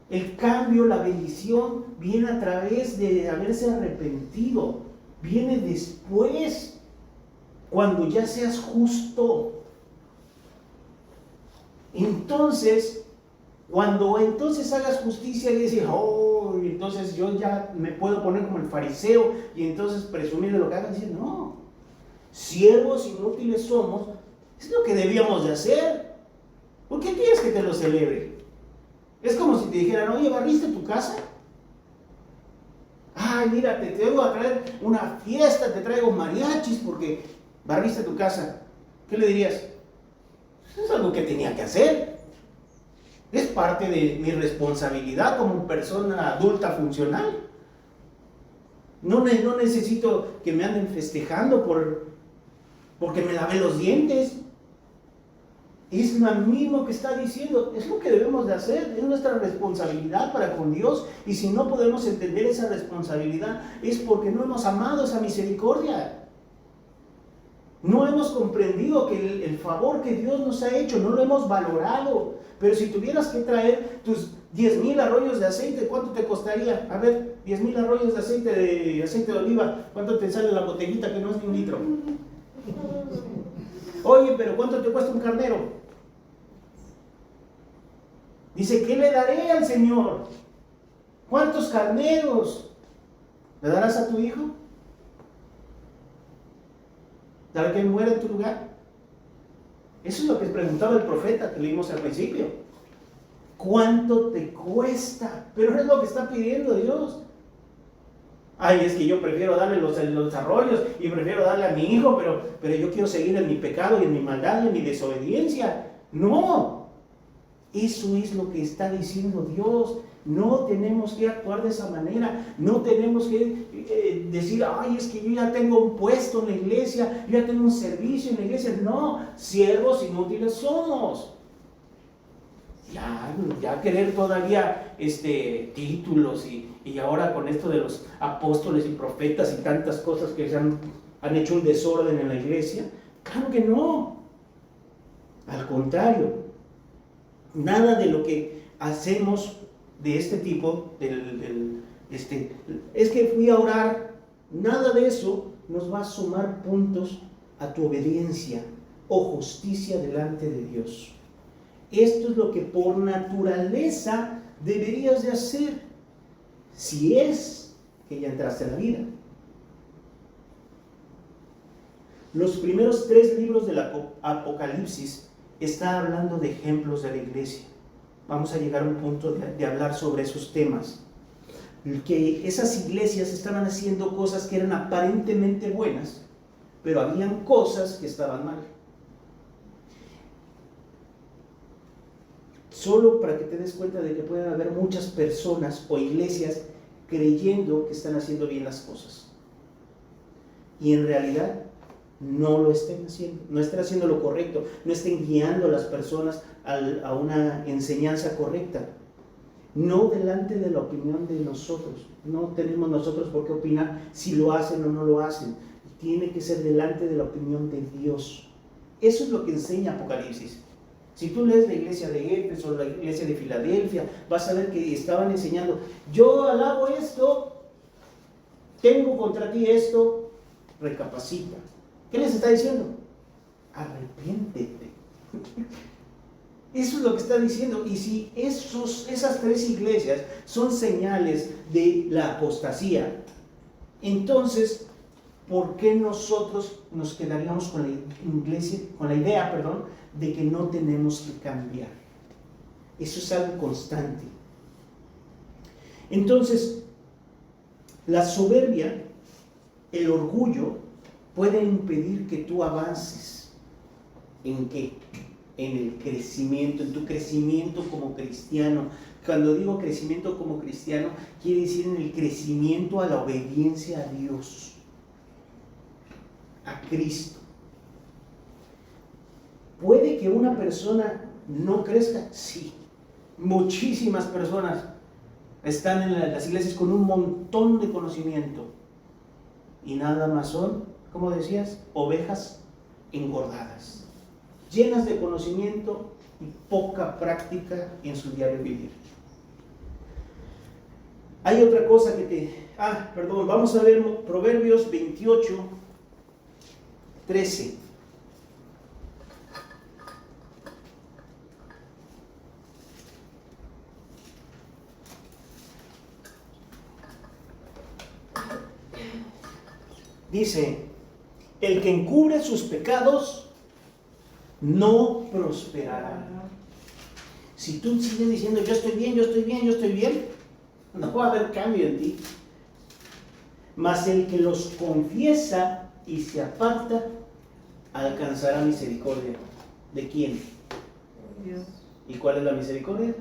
El cambio, la bendición, viene a través de haberse arrepentido. Viene después, cuando ya seas justo. Entonces, cuando entonces hagas justicia y decir, entonces yo ya me puedo poner como el fariseo y entonces presumir de lo que hagan, decir, no. Siervos inútiles somos, es lo que debíamos de hacer. ¿Por qué quieres que te lo celebre? Es como si te dijeran, oye, ¿barriste tu casa? Ay, mira, te vengo a traer una fiesta, te traigo mariachis porque barriste tu casa. ¿Qué le dirías? Es algo que tenía que hacer. Es parte de mi responsabilidad como persona adulta funcional. No necesito que me anden festejando porque me lavé los dientes. Es lo mismo que está diciendo, es lo que debemos de hacer, es nuestra responsabilidad para con Dios. Y si no podemos entender esa responsabilidad, es porque no hemos amado esa misericordia. No hemos comprendido que el favor que Dios nos ha hecho, no lo hemos valorado. Pero si tuvieras que traer tus 10,000 arroyos de aceite, ¿cuánto te costaría? A ver, 10,000 arroyos de aceite de oliva, ¿cuánto te sale la botellita que no es ni 1 litro? Oye, pero ¿cuánto te cuesta un carnero? Dice, ¿qué le daré al Señor? ¿Cuántos carneros le darás a tu hijo? ¿Para que muera en tu lugar? Eso es lo que preguntaba el profeta que leímos al principio. ¿Cuánto te cuesta? Pero no es lo que está pidiendo Dios. Ay, es que yo prefiero darle los arroyos y prefiero darle a mi hijo, pero yo quiero seguir en mi pecado y en mi maldad y en mi desobediencia. No, eso es lo que está diciendo Dios. No tenemos que actuar de esa manera. No tenemos que decir, ay, es que yo ya tengo un puesto en la iglesia, yo ya tengo un servicio en la iglesia. No, siervos inútiles somos. Ya querer todavía títulos y ahora con esto de los apóstoles y profetas y tantas cosas que se han hecho un desorden en la iglesia. Claro que no. Al contrario, nada de lo que hacemos de este tipo, es que fui a orar, nada de eso nos va a sumar puntos a tu obediencia o justicia delante de Dios. Esto es lo que por naturaleza deberías de hacer si es que ya entraste a la vida. Los primeros 3 libros del Apocalipsis están hablando de ejemplos de la iglesia. Vamos a llegar a un punto de hablar sobre esos temas. Que esas iglesias estaban haciendo cosas que eran aparentemente buenas, pero habían cosas que estaban mal. Solo para que te des cuenta de que pueden haber muchas personas o iglesias creyendo que están haciendo bien las cosas. Y en realidad no lo estén haciendo, no estén haciendo lo correcto, no estén guiando a las personas a una enseñanza correcta. No delante de la opinión de nosotros. No tenemos nosotros por qué opinar si lo hacen o no lo hacen. Tiene que ser delante de la opinión de Dios. Eso es lo que enseña Apocalipsis. Si tú lees la iglesia de Éfeso o la iglesia de Filadelfia, vas a ver que estaban enseñando, yo alabo esto, tengo contra ti esto, recapacita. ¿Qué les está diciendo? Arrepiéntete. Eso es lo que está diciendo. Y si esas tres iglesias son señales de la apostasía, entonces, ¿por qué nosotros nos quedaríamos con la idea, de que no tenemos que cambiar? Eso es algo constante. Entonces, la soberbia, el orgullo, puede impedir que tú avances. ¿En qué? En el crecimiento, en tu crecimiento como cristiano. Cuando digo crecimiento como cristiano, quiere decir en el crecimiento a la obediencia a Dios, a Cristo. ¿Puede que una persona no crezca? Sí. Muchísimas personas están en las iglesias con un montón de conocimiento y nada más son, ¿cómo decías? Ovejas engordadas, llenas de conocimiento y poca práctica en su diario vivir. Hay otra cosa vamos a ver Proverbios 28, 13. Dice, el que encubre sus pecados no prosperará. Si tú sigues diciendo yo estoy bien, no va a haber cambio en ti. Mas el que los confiesa y se aparta alcanzará misericordia. ¿De quién? Dios. ¿Y cuál es la misericordia?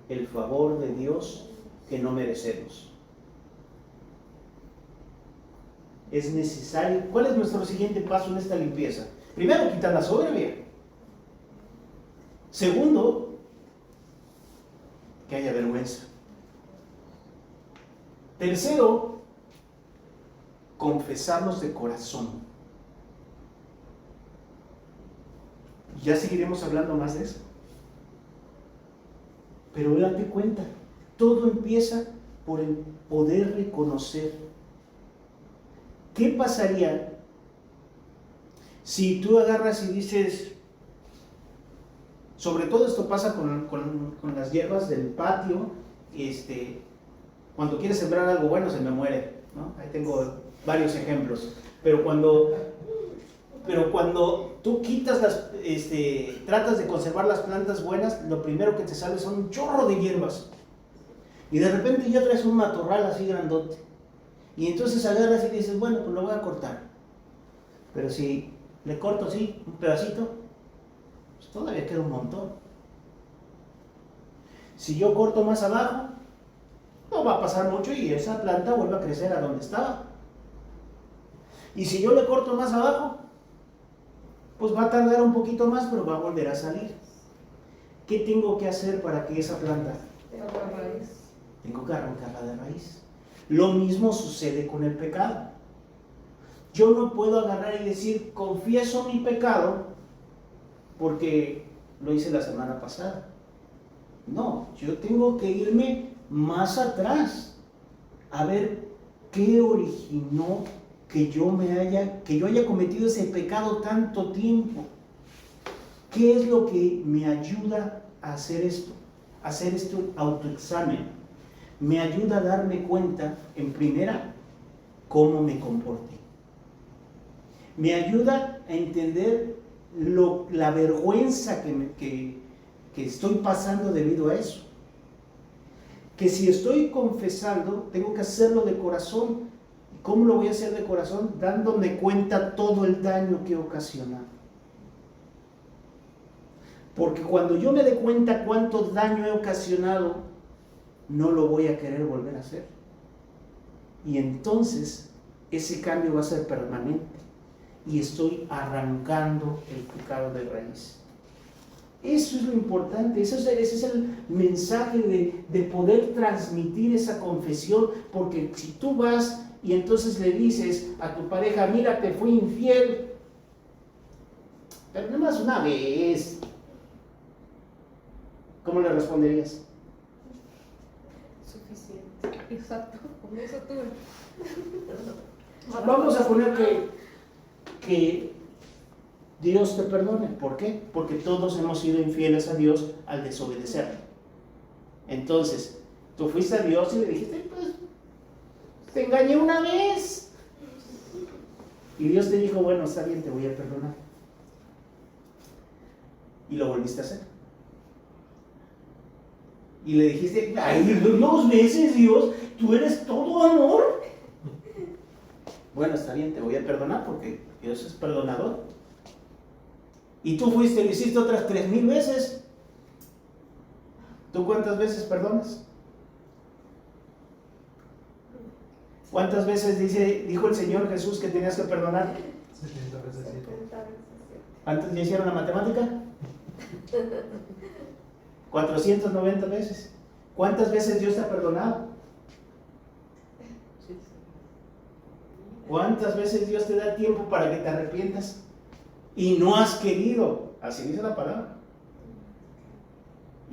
El favor de Dios que no merecemos. Es necesario. ¿Cuál es nuestro siguiente paso en esta limpieza? Primero, quitar la soberbia. Segundo, que haya vergüenza. Tercero, confesarnos de corazón. Ya seguiremos hablando más de eso. Pero date cuenta, todo empieza por el poder reconocer. ¿Qué pasaría si tú agarras y dices, sobre todo esto pasa con las hierbas del patio, cuando quieres sembrar algo bueno se me muere, ¿no? Ahí tengo varios ejemplos, pero cuando tú quitas tratas de conservar las plantas buenas, lo primero que te sale son un chorro de hierbas, y de repente ya traes un matorral así grandote. Y entonces agarras y dices, bueno, pues lo voy a cortar. Pero si le corto así, un pedacito, pues todavía queda un montón. Si yo corto más abajo, no va a pasar mucho y esa planta vuelve a crecer a donde estaba. Y si yo le corto más abajo, pues va a tardar un poquito más, pero va a volver a salir. ¿Qué tengo que hacer para que esa planta? Tengo que arrancarla de raíz. Lo mismo sucede con el pecado. Yo no puedo agarrar y decir, confieso mi pecado, porque lo hice la semana pasada. No, yo tengo que irme más atrás, a ver qué originó que yo haya cometido ese pecado tanto tiempo. ¿Qué es lo que me ayuda a hacer esto? Hacer este autoexamen. Me ayuda a darme cuenta, en primera, cómo me comporté. Me ayuda a entender la vergüenza que estoy pasando debido a eso. Que si estoy confesando, tengo que hacerlo de corazón. ¿Cómo lo voy a hacer de corazón? Dándome cuenta todo el daño que he ocasionado. Porque cuando yo me dé cuenta cuánto daño he ocasionado, no lo voy a querer volver a hacer. Y entonces ese cambio va a ser permanente. Y estoy arrancando el pecado de raíz. Eso es lo importante, ese es el mensaje de poder transmitir esa confesión. Porque si tú vas y entonces le dices a tu pareja, mira, te fui infiel, pero nada más una vez, ¿cómo le responderías? Suficiente. Exacto, con eso tuve. Vamos a poner que Dios te perdone. ¿Por qué? Porque todos hemos sido infieles a Dios al desobedecerle. Entonces, tú fuiste a Dios y le dijiste, pues, te engañé una vez. Y Dios te dijo, bueno, está bien, te voy a perdonar. Y lo volviste a hacer. Y le dijiste, ay, 2 veces, Dios, tú eres todo amor. Bueno, está bien, te voy a perdonar porque Dios es perdonador. Y tú fuiste y lo hiciste otras 3,000 veces. ¿Tú cuántas veces perdonas? ¿Cuántas veces dijo el Señor Jesús que tenías que perdonar? 70 veces 7. ¿Cuántos ya hicieron la matemática? 490 veces. ¿Cuántas veces Dios te ha perdonado? ¿Cuántas veces Dios te da tiempo para que te arrepientas? Y no has querido. Así dice la palabra.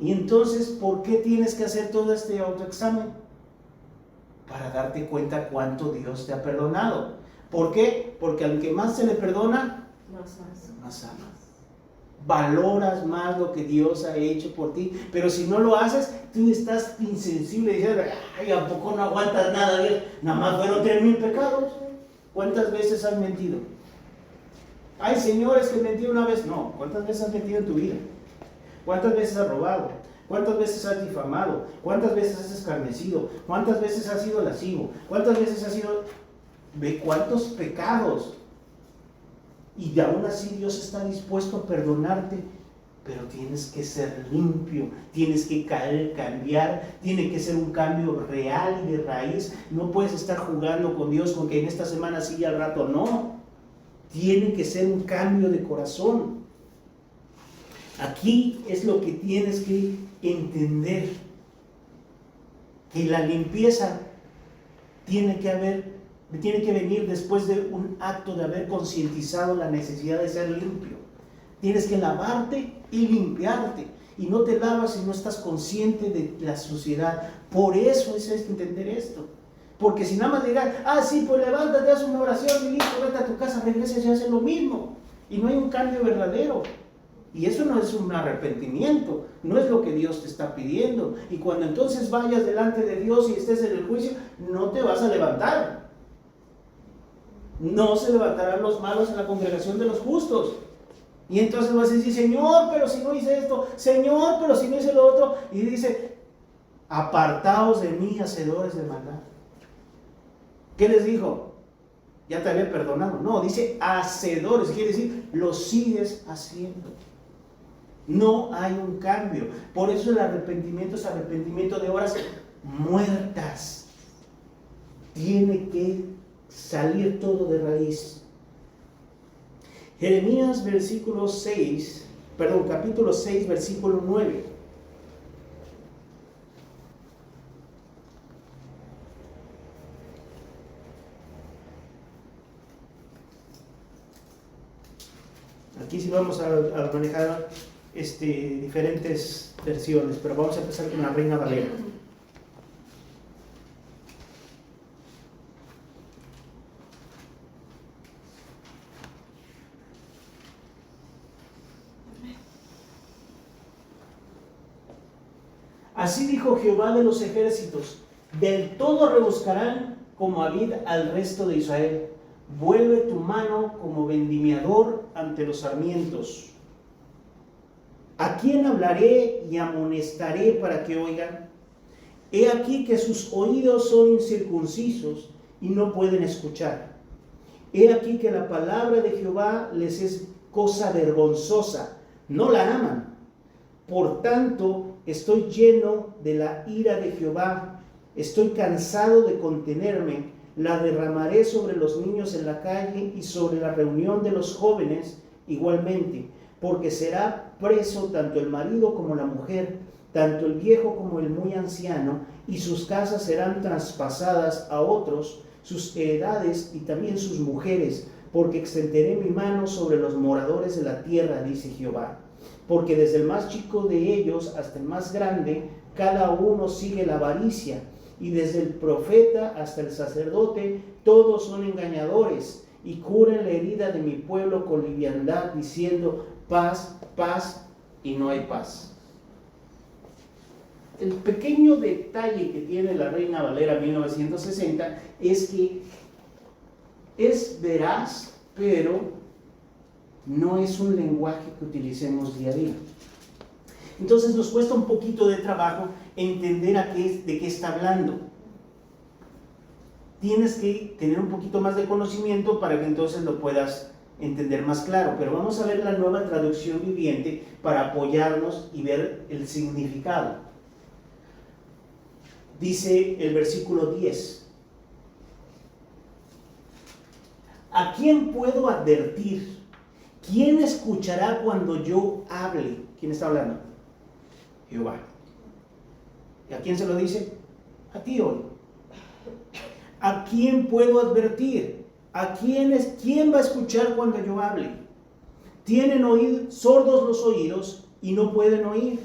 Y entonces, ¿por qué tienes que hacer todo este autoexamen? Para darte cuenta cuánto Dios te ha perdonado. ¿Por qué? Porque al que más se le perdona, más ama. Valoras más lo que Dios ha hecho por ti. Pero si no lo haces, tú estás insensible diciendo, ay, ¿a poco no aguantas nada, Dios? Nada más fueron 3,000 pecados. ¿Cuántas veces has mentido? Ay, Señor, es que mentí una vez. No, ¿cuántas veces has mentido en tu vida? ¿Cuántas veces has robado? ¿Cuántas veces has difamado? ¿Cuántas veces has escarnecido? ¿Cuántas veces has sido lascivo? ¿Cuántas veces has sido... Ve cuántos pecados. Y aún así Dios está dispuesto a perdonarte, pero tienes que ser limpio, tienes que cambiar, tiene que ser un cambio real y de raíz. No puedes estar jugando con Dios con que en esta semana sí y al rato no. Tiene que ser un cambio de corazón. Aquí es lo que tienes que entender, que la limpieza tiene que venir después de un acto de haber concientizado la necesidad de ser limpio. Tienes que lavarte y limpiarte. Y no te lavas si no estás consciente de la suciedad. Por eso es entender esto. Porque si nada más digas, sí, pues levántate, haz una oración y listo, vete a tu casa, regresas y haces lo mismo. Y no hay un cambio verdadero. Y eso no es un arrepentimiento, no es lo que Dios te está pidiendo. Y cuando entonces vayas delante de Dios y estés en el juicio, no te vas a levantar. No se levantarán los malos en la congregación de los justos. Y entonces vas a decir, Señor, pero si no hice esto, Señor, pero si no hice lo otro. Y dice, apartaos de mí, hacedores de maldad. ¿Qué les dijo? Ya te había perdonado. No, dice hacedores, quiere decir, lo sigues haciendo. No hay un cambio. Por eso el arrepentimiento es arrepentimiento de obras muertas. Tiene que salir todo de raíz. Jeremías capítulo 6, versículo 9. Aquí sí vamos a manejar diferentes versiones, pero vamos a empezar con la Reina Valera. Así dijo Jehová de los ejércitos: del todo rebuscarán como a vid al resto de Israel. Vuelve tu mano como vendimiador ante los sarmientos. ¿A quién hablaré y amonestaré para que oigan? He aquí que sus oídos son incircuncisos y no pueden escuchar. He aquí que la palabra de Jehová les es cosa vergonzosa, no la aman. Por tanto, estoy lleno de la ira de Jehová, estoy cansado de contenerme, la derramaré sobre los niños en la calle y sobre la reunión de los jóvenes igualmente, porque será preso tanto el marido como la mujer, tanto el viejo como el muy anciano, y sus casas serán traspasadas a otros, sus heredades y también sus mujeres, porque extenderé mi mano sobre los moradores de la tierra, dice Jehová. Porque desde el más chico de ellos hasta el más grande, cada uno sigue la avaricia, y desde el profeta hasta el sacerdote, todos son engañadores y curan la herida de mi pueblo con liviandad, diciendo paz, paz, y no hay paz. El pequeño detalle que tiene la Reina Valera 1960 es que es veraz, pero no es un lenguaje que utilicemos día a día. Entonces nos cuesta un poquito de trabajo entender de qué está hablando. Tienes que tener un poquito más de conocimiento para que entonces lo puedas entender más claro. Pero vamos a ver la nueva traducción viviente para apoyarnos y ver el significado. Dice el versículo 10. ¿A quién puedo advertir? ¿Quién escuchará cuando yo hable? ¿Quién está hablando? Jehová. ¿Y a quién se lo dice? A ti hoy. ¿A quién puedo advertir? ¿Quién va a escuchar cuando yo hable? Tienen sordos los oídos y no pueden oír.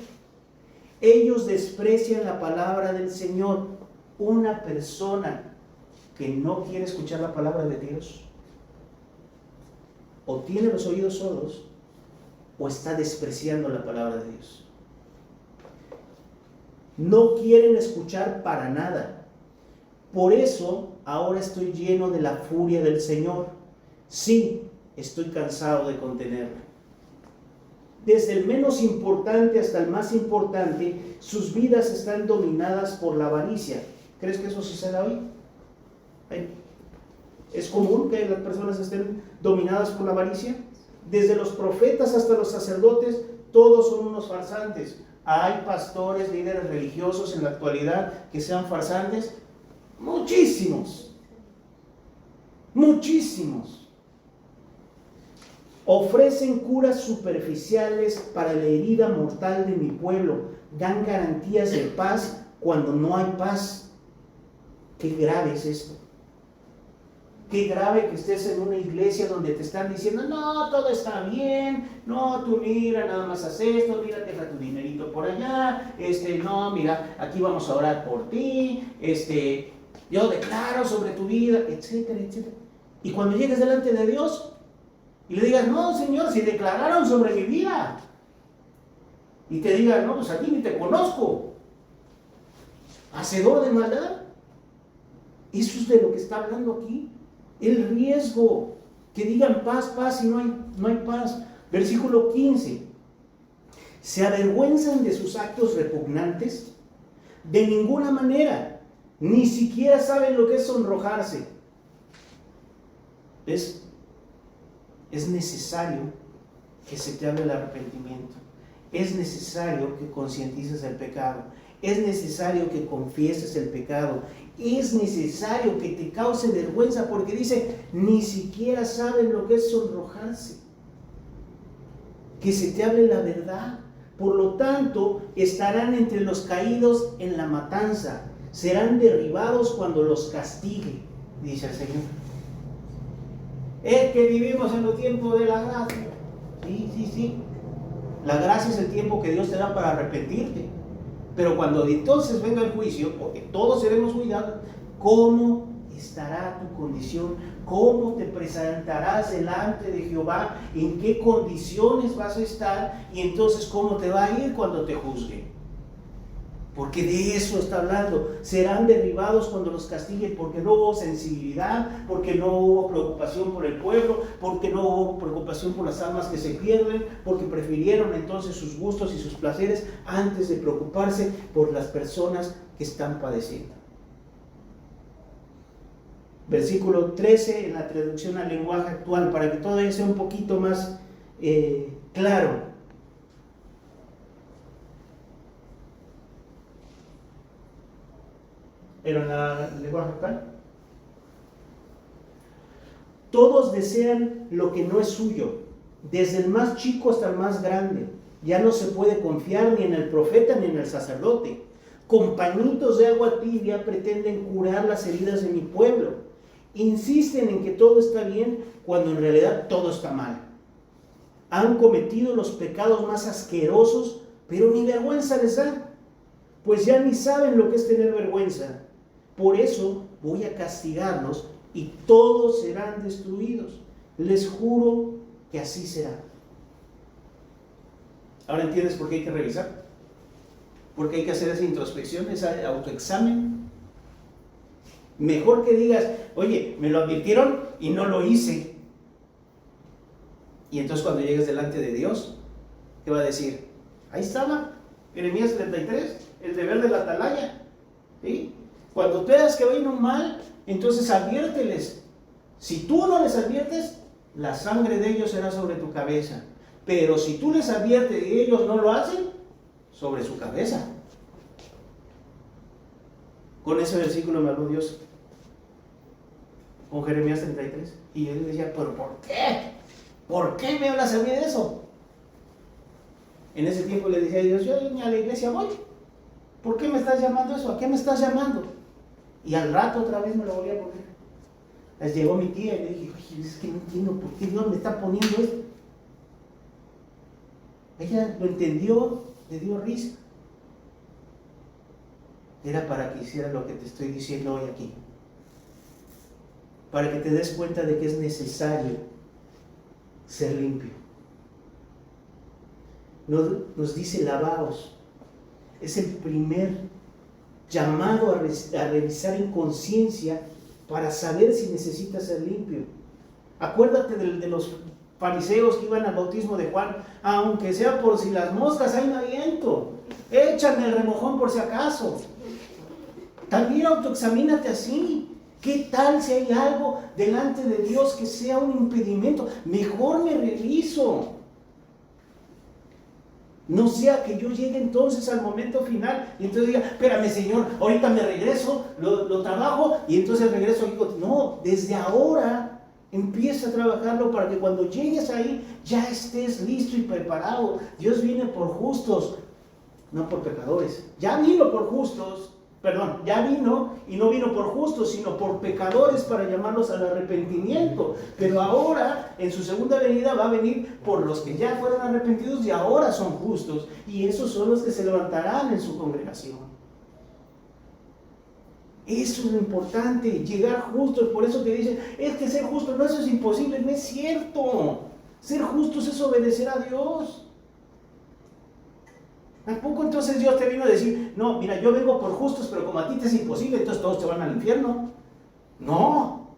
Ellos desprecian la palabra del Señor. Una persona que no quiere escuchar la palabra de Dios, o tiene los oídos sordos, o está despreciando la palabra de Dios. No quieren escuchar para nada. Por eso ahora estoy lleno de la furia del Señor. Sí, estoy cansado de contenerla. Desde el menos importante hasta el más importante, sus vidas están dominadas por la avaricia. ¿Crees que eso suceda hoy? ¿Es común que las personas estén dominadas por la avaricia? Desde los profetas hasta los sacerdotes, todos son unos farsantes. ¿Hay pastores, líderes religiosos en la actualidad que sean farsantes? Muchísimos. Muchísimos. Ofrecen curas superficiales para la herida mortal de mi pueblo. Dan garantías de paz cuando no hay paz. Qué grave es esto. Qué grave que estés en una iglesia donde te están diciendo, no, todo está bien, no, tú mira, nada más haz esto, mira, deja tu dinerito por allá, no, mira, aquí vamos a orar por ti, yo declaro sobre tu vida, etcétera, etcétera. Y cuando llegues delante de Dios y le digas, no, Señor, si declararon sobre mi vida, y te digan, no, pues a ti ni te conozco, hacedor de maldad. Eso es de lo que está hablando aquí. El riesgo, que digan paz, paz, y no hay paz. Versículo 15. ¿Se avergüenzan de sus actos repugnantes? De ninguna manera. Ni siquiera saben lo que es sonrojarse. ¿Ves? Es necesario que se te hable el arrepentimiento. Es necesario que concientices el pecado. Es necesario que confieses el pecado. Es necesario que te cause vergüenza, porque dice, ni siquiera saben lo que es sonrojarse. Que se te hable la verdad. Por lo tanto, estarán entre los caídos en la matanza. Serán derribados cuando los castigue, dice el Señor. Es que vivimos en los tiempos de la gracia. Sí. La gracia es el tiempo que Dios te da para arrepentirte. Pero cuando entonces venga el juicio, porque todos seremos juzgados, ¿cómo estará tu condición? ¿Cómo te presentarás delante de Jehová? ¿En qué condiciones vas a estar? Y entonces, ¿cómo te va a ir cuando te juzgue? Porque de eso está hablando. Serán derribados cuando los castiguen, porque no hubo sensibilidad, porque no hubo preocupación por el pueblo, porque no hubo preocupación por las almas que se pierden, porque prefirieron entonces sus gustos y sus placeres antes de preocuparse por las personas que están padeciendo. Versículo 13 en la traducción al lenguaje actual, para que todo sea un poquito más claro. Pero en la lenguaje actual, todos desean lo que no es suyo, desde el más chico hasta el más grande. Ya no se puede confiar ni en el profeta ni en el sacerdote. Con pañitos de agua tibia pretenden curar las heridas de mi pueblo. Insisten en que todo está bien cuando en realidad todo está mal. Han cometido los pecados más asquerosos, pero ni vergüenza les da, pues ya ni saben lo que es tener vergüenza. Por eso voy a castigarlos y todos serán destruidos. Les juro que así será. ¿Ahora entiendes por qué hay que revisar? Porque hay que hacer esa introspección, ese autoexamen. Mejor que digas, oye, me lo advirtieron y no lo hice. Y entonces cuando llegues delante de Dios, ¿qué va a decir? Ahí estaba, Jeremías 33, el deber de la atalaya. ¿Sí? Cuando veas que vayan mal, entonces adviérteles. Si tú no les adviertes, la sangre de ellos será sobre tu cabeza. Pero si tú les adviertes y ellos no lo hacen, sobre su cabeza. Con ese versículo me habló Dios, con Jeremías 33. Y yo le decía, ¿pero por qué? ¿Por qué me hablas a mí de eso? En ese tiempo le decía a Dios, yo ni a la iglesia voy. ¿Por qué me estás llamando eso? ¿A qué me estás llamando? Y al rato otra vez me lo volví a poner. Les llegó mi tía y le dije, oye, es que no entiendo por qué Dios me está poniendo esto. Ella lo entendió, le dio risa. Era para que hiciera lo que te estoy diciendo hoy aquí. Para que te des cuenta de que es necesario ser limpio. Nos dice lavaos. Es el primer llamado a revisar en conciencia para saber si necesitas ser limpio. Acuérdate de los fariseos que iban al bautismo de Juan, aunque sea por si las moscas hay no viento, échame el remojón por si acaso. También autoexamínate así. ¿Qué tal si hay algo delante de Dios que sea un impedimento? Mejor me reviso. No sea que yo llegue entonces al momento final y entonces diga, espérame Señor, ahorita me regreso, lo trabajo y entonces regreso. No, desde ahora empieza a trabajarlo para que cuando llegues ahí ya estés listo y preparado. Dios viene por justos, no por pecadores. Ya vino por justos. Ya vino y no vino por justos, sino por pecadores para llamarlos al arrepentimiento. Pero ahora, en su segunda venida, va a venir por los que ya fueron arrepentidos y ahora son justos. Y esos son los que se levantarán en su congregación. Eso es lo importante, llegar justos. Por eso te dicen, es que ser justo, no, eso es imposible, no es cierto. Ser justos es obedecer a Dios. Tampoco entonces Dios te vino a decir, no, mira, yo vengo por justos, pero como a ti te es imposible, entonces todos te van al infierno. No,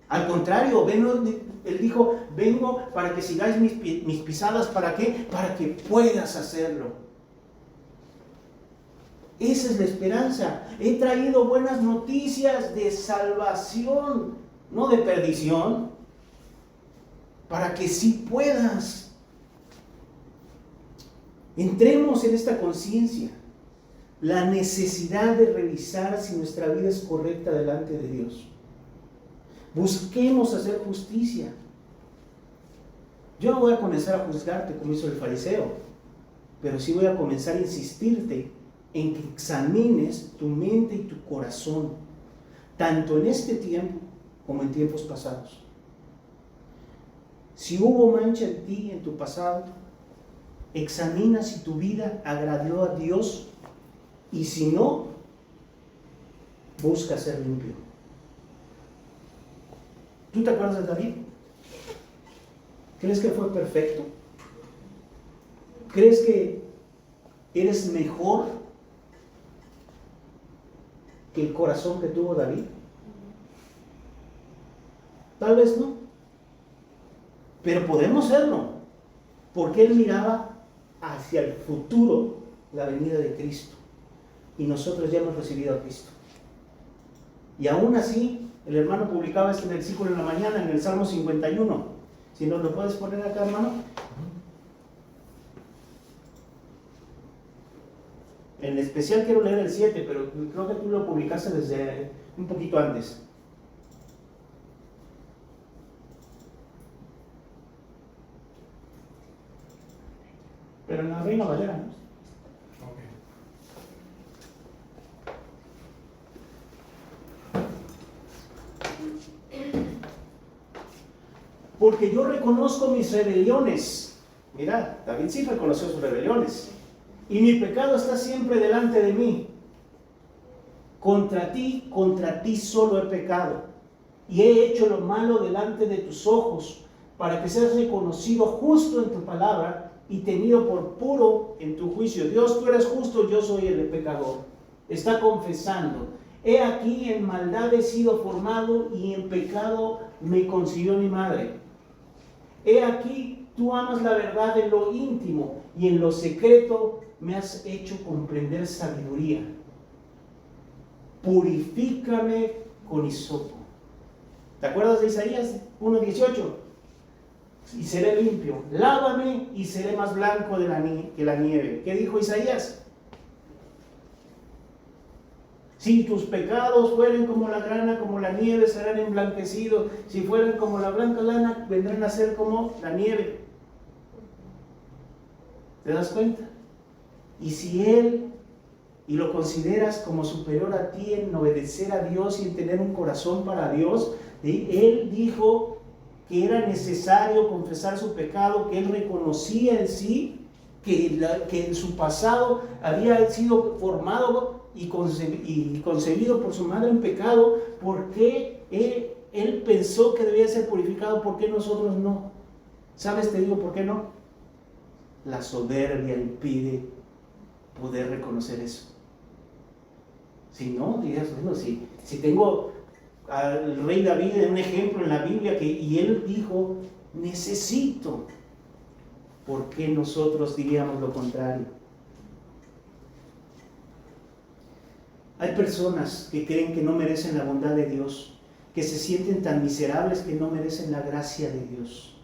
al contrario, Él dijo, vengo para que sigáis mis pisadas, ¿para qué? Para que puedas hacerlo. Esa es la esperanza. He traído buenas noticias de salvación, no de perdición, para que sí puedas. Entremos en esta conciencia, la necesidad de revisar si nuestra vida es correcta delante de Dios. Busquemos hacer justicia. Yo no voy a comenzar a juzgarte como hizo el fariseo, pero sí voy a comenzar a insistirte en que examines tu mente y tu corazón, tanto en este tiempo como en tiempos pasados. Si hubo mancha en ti en tu pasado, examina si tu vida agradó a Dios y si no, busca ser limpio. ¿Tú te acuerdas de David? ¿Crees que fue perfecto? ¿Crees que eres mejor que el corazón que tuvo David? Tal vez no, pero podemos serlo, porque él miraba hacia el futuro, la venida de Cristo, y nosotros ya hemos recibido a Cristo. Y aún así, el hermano publicaba este versículo en la mañana en el Salmo 51. Si nos lo puedes poner acá, hermano. En especial quiero leer el 7, pero creo que tú lo publicaste desde un poquito antes. Pero en la Reina Valera, ¿no? Porque yo reconozco mis rebeliones. Mira, David sí reconoció sus rebeliones. Y mi pecado está siempre delante de mí. contra ti solo he pecado, y he hecho lo malo delante de tus ojos, para que seas reconocido justo en tu palabra y tenido por puro en tu juicio. Dios, tú eres justo, yo soy el pecador. Está confesando: he aquí, en maldad he sido formado, y en pecado me concibió mi madre. He aquí, tú amas la verdad en lo íntimo, y en lo secreto me has hecho comprender sabiduría. Purifícame con hisopo. ¿Te acuerdas de Isaías 1:18? Y seré limpio. Lávame y seré más blanco que la nieve. ¿Qué dijo Isaías? Si tus pecados fueren como la grana, como la nieve, serán emblanquecidos. Si fueren como la blanca lana, vendrán a ser como la nieve. ¿Te das cuenta? Y si y lo consideras como superior a ti en obedecer a Dios y en tener un corazón para Dios, Él dijo que era necesario confesar su pecado, que Él reconocía en sí que en su pasado había sido formado y concebido por su madre en pecado. ¿Por qué él pensó que debía ser purificado? ¿Por qué nosotros no? ¿Sabes? Te digo por qué no. La soberbia impide poder reconocer eso. Si no, dirías, bueno, si tengo al rey David en un ejemplo en la Biblia, y él dijo, necesito. ¿Por qué nosotros diríamos lo contrario? Hay personas que creen que no merecen la bondad de Dios, que se sienten tan miserables que no merecen la gracia de Dios.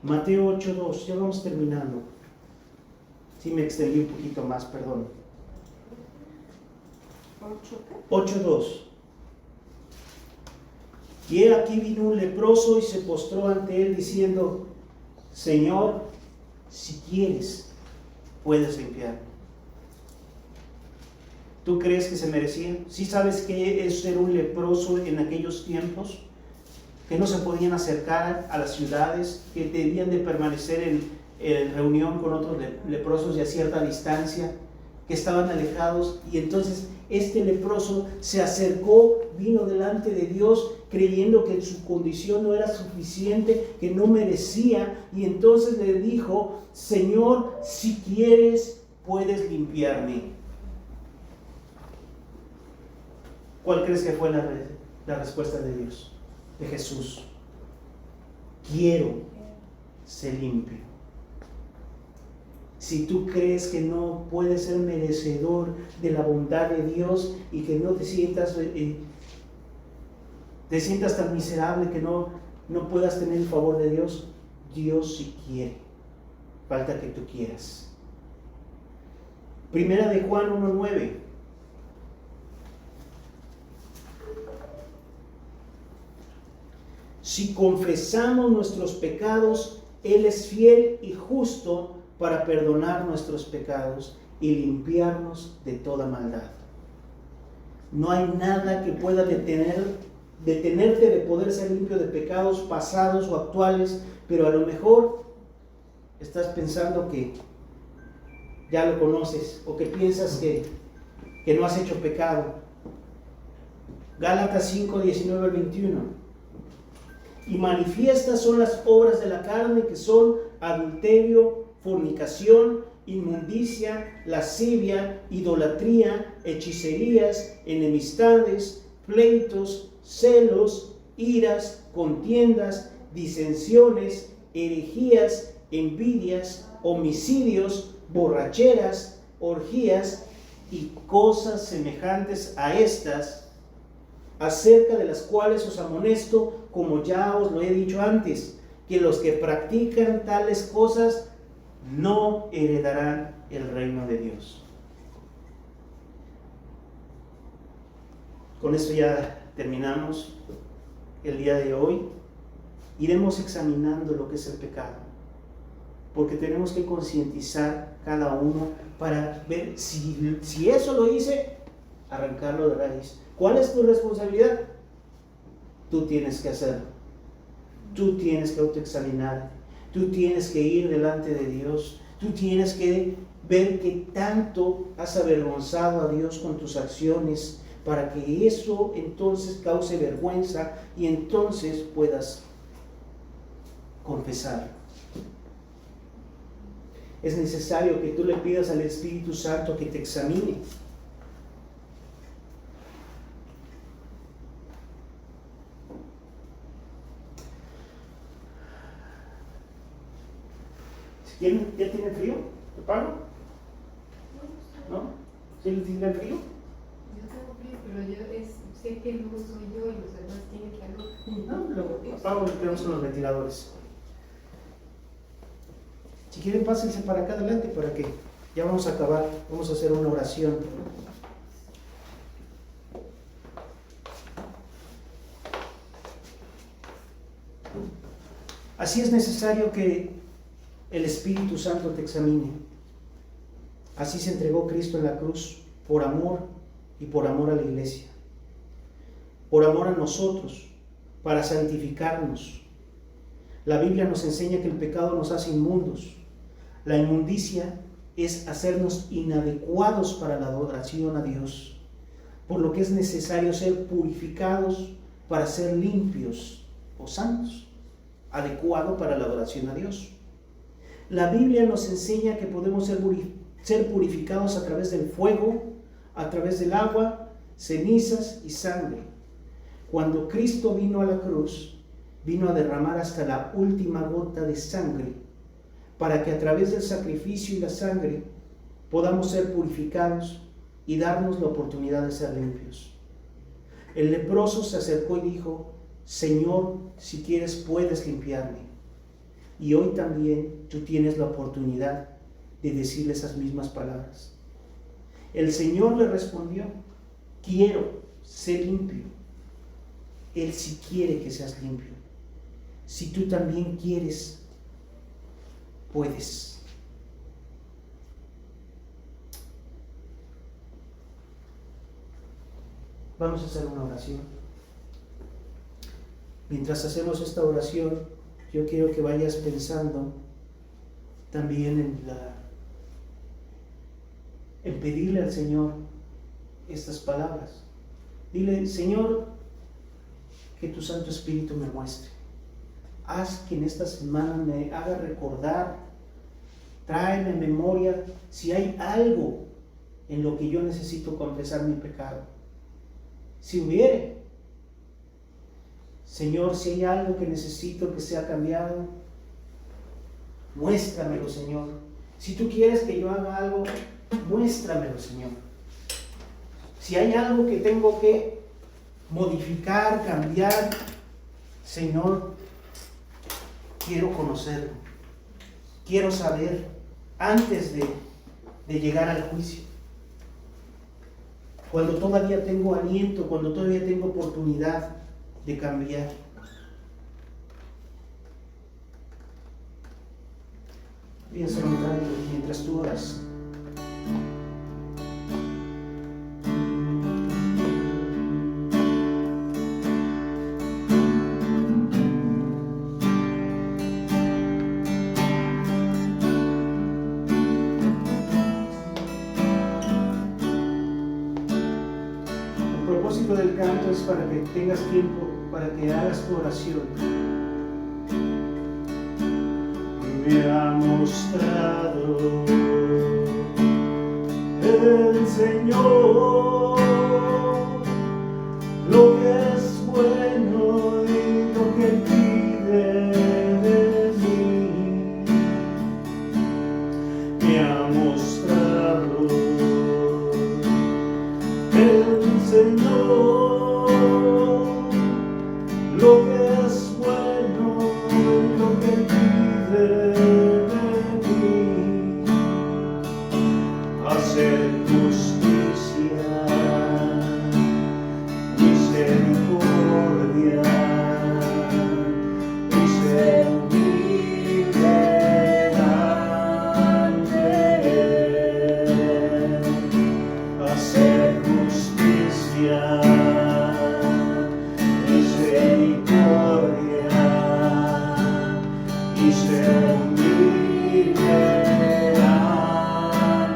Mateo 8:2, ya vamos terminando. Sí, me extendí un poquito más, perdón. 8:2. Y he aquí vino un leproso y se postró ante él diciendo: Señor, si quieres, puedes limpiarme. ¿Tú crees que se merecía? ¿Sí sabes qué es ser un leproso en aquellos tiempos? Que no se podían acercar a las ciudades, que debían de permanecer en reunión con otros leprosos y a cierta distancia, que estaban alejados. Y entonces este leproso se acercó, vino delante de Dios, creyendo que su condición no era suficiente, que no merecía, y entonces le dijo: Señor, si quieres, puedes limpiarme. ¿Cuál crees que fue la respuesta de Dios, de Jesús? Quiero ser limpio. Si tú crees que no puedes ser merecedor de la bondad de Dios y que no te sientas tan miserable que no puedas tener el favor de Dios, Dios sí quiere. Falta que tú quieras. Primera de Juan 1:9. Si confesamos nuestros pecados, Él es fiel y justo para perdonar nuestros pecados y limpiarnos de toda maldad. No hay nada que pueda detenerte de poder ser limpio de pecados pasados o actuales, pero a lo mejor estás pensando que ya lo conoces, o que piensas que no has hecho pecado. Gálatas 5:19-21. Y manifiestas son las obras de la carne, que son adulterio, fornicación, inmundicia, lascivia, idolatría, hechicerías, enemistades, pleitos, celos, iras, contiendas, disensiones, herejías, envidias, homicidios, borracheras, orgías y cosas semejantes a estas, acerca de las cuales os amonesto, como ya os lo he dicho antes, que los que practican tales cosas no heredarán el reino de Dios. Con esto ya terminamos el día de hoy. Iremos examinando lo que es el pecado, porque tenemos que concientizar cada uno para ver si eso lo hice, arrancarlo de raíz. ¿Cuál es tu responsabilidad? Tú tienes que hacerlo. Tú tienes que autoexaminar. Tú tienes que ir delante de Dios. Tú tienes que ver que tanto has avergonzado a Dios con tus acciones, para que eso entonces cause vergüenza y entonces puedas confesar. Es necesario que tú le pidas al Espíritu Santo que te examine. ¿Ya tienen frío? ¿Te pago? ¿No? ¿Sí les tienen frío? Yo tengo frío, pero sé que no soy yo y los demás tienen calor. No, lo apago y quedamos con los ventiladores. Si quieren, pásense para acá adelante para que ya vamos a acabar. Vamos a hacer una oración. Así es necesario que el Espíritu Santo te examine. Así se entregó Cristo en la cruz, por amor y por amor a la iglesia, por amor a nosotros, para santificarnos. La Biblia nos enseña que el pecado nos hace inmundos. La inmundicia es hacernos inadecuados para la adoración a Dios, por lo que es necesario ser purificados para ser limpios o santos, adecuado para la adoración a Dios. La Biblia nos enseña que podemos ser purificados a través del fuego, a través del agua, cenizas y sangre. Cuando Cristo vino a la cruz, vino a derramar hasta la última gota de sangre, para que a través del sacrificio y la sangre podamos ser purificados y darnos la oportunidad de ser limpios. El leproso se acercó y dijo: Señor, si quieres puedes limpiarme. Y hoy también tú tienes la oportunidad de decirle esas mismas palabras. El Señor le respondió: quiero ser limpio. Él sí quiere que seas limpio. Si tú también quieres, puedes. Vamos a hacer una oración. Mientras hacemos esta oración, yo quiero que vayas pensando también en pedirle al Señor estas palabras. Dile: Señor, que tu Santo Espíritu me muestre. Haz que en esta semana me haga recordar, tráeme en memoria si hay algo en lo que yo necesito confesar mi pecado. Si hubiere, Señor, si hay algo que necesito que sea cambiado, muéstramelo, Señor. Si tú quieres que yo haga algo, muéstramelo, Señor. Si hay algo que tengo que modificar, cambiar, Señor, quiero conocerlo. Quiero saber antes de llegar al juicio. Cuando todavía tengo aliento, cuando todavía tengo oportunidad de cambiar. Piensa en algo mientras tú oras. El propósito del canto es para que tengas tiempo, para que hagas tu oración. Me ha mostrado el Señor lo que es bueno y lo que pide de mí. Me ha mostrado el Señor lo que es bueno y lo que pide de mí. Hacer justicia, misericordia y ser humilde ante Él. Hacer justicia, misericordia y ser humilde ante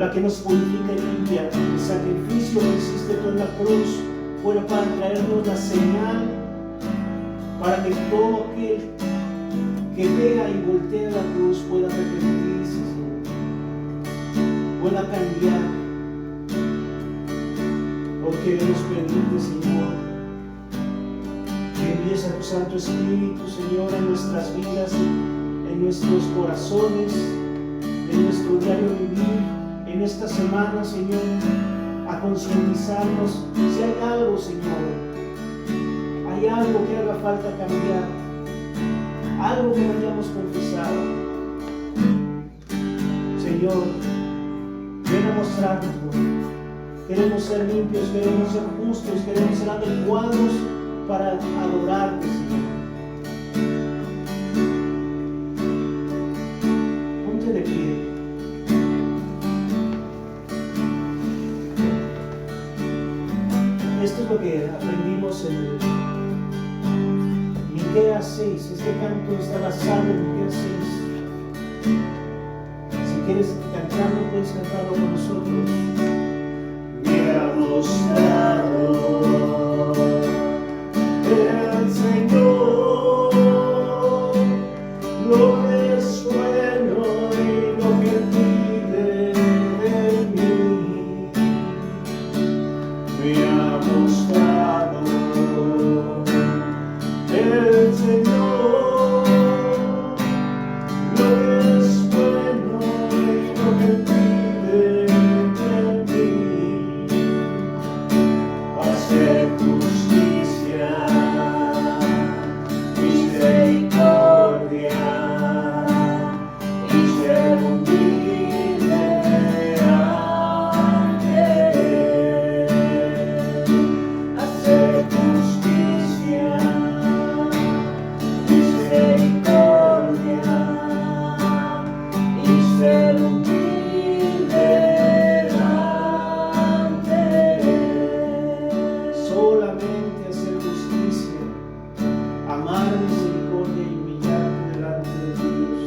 la que nos purifica y limpia. El sacrificio que hiciste tú en la cruz fue para traernos la señal, para que todo aquel que vea y voltea la cruz pueda arrepentirse, Señor, pueda cambiar. Hoy queremos pedirte, Señor, que envíes a tu Santo Espíritu, Señor, en nuestras vidas, en nuestros corazones, en nuestro diario vivir, en esta semana, Señor, a concientizarnos si hay algo, Señor, hay algo que haga falta cambiar, algo que no hayamos confesado. Señor, ven a mostrarnos. Queremos ser limpios, queremos ser justos, queremos ser adecuados para adorarte, Señor. Ponte de pie. Esto es lo que aprendimos en Miqueas 6. Este canto está basado en Miqueas 6. Si quieres cantarlo, puedes cantarlo con nosotros. Me ha mostrado el Señor lo que es bueno y lo que pide de mí. Me ha mostrado el Señor lo que es bueno y lo que pide de mí. Hacer justicia, misericordia y ser humilde ante Él. Hacer justicia, misericordia y ser humilde ante Él. Solamente hacer justicia, amar misericordia y humillarte delante de Dios.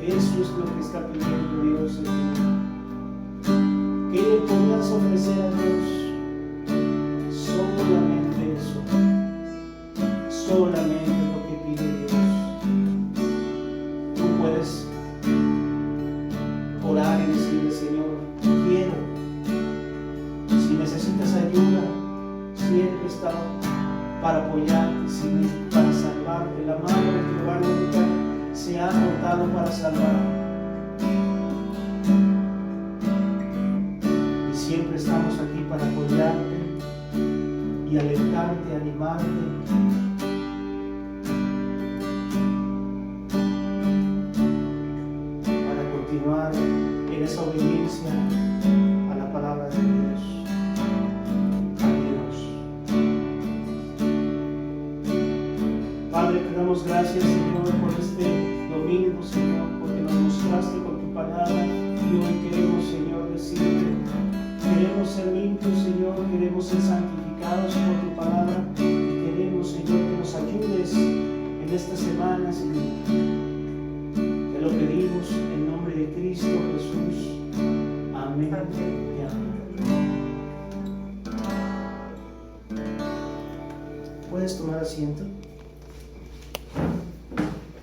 Eso es lo que está pidiendo Dios de ti. ¿Qué le podrás ofrecer a Dios? Solamente eso. Solamente lo que pide Dios. Tú puedes orar y decirle, Señor, quiero. Si necesitas ayuda, siempre está para apoyarte, para salvarte. La mano de Jehová nunca se ha cortado para salvar. Y siempre estamos aquí para apoyarte y alentarte, animarte. Para continuar en esa obediencia a la palabra de Dios. Padre, te damos gracias, Señor, por este domingo, Señor, porque nos mostraste con tu palabra y hoy queremos, Señor, decirte, queremos ser limpios, Señor, queremos ser santificados por tu palabra y queremos, Señor, que nos ayudes en esta semana, Señor. Te lo pedimos en nombre de Cristo Jesús. Amén. Y amén. Puedes tomar asiento.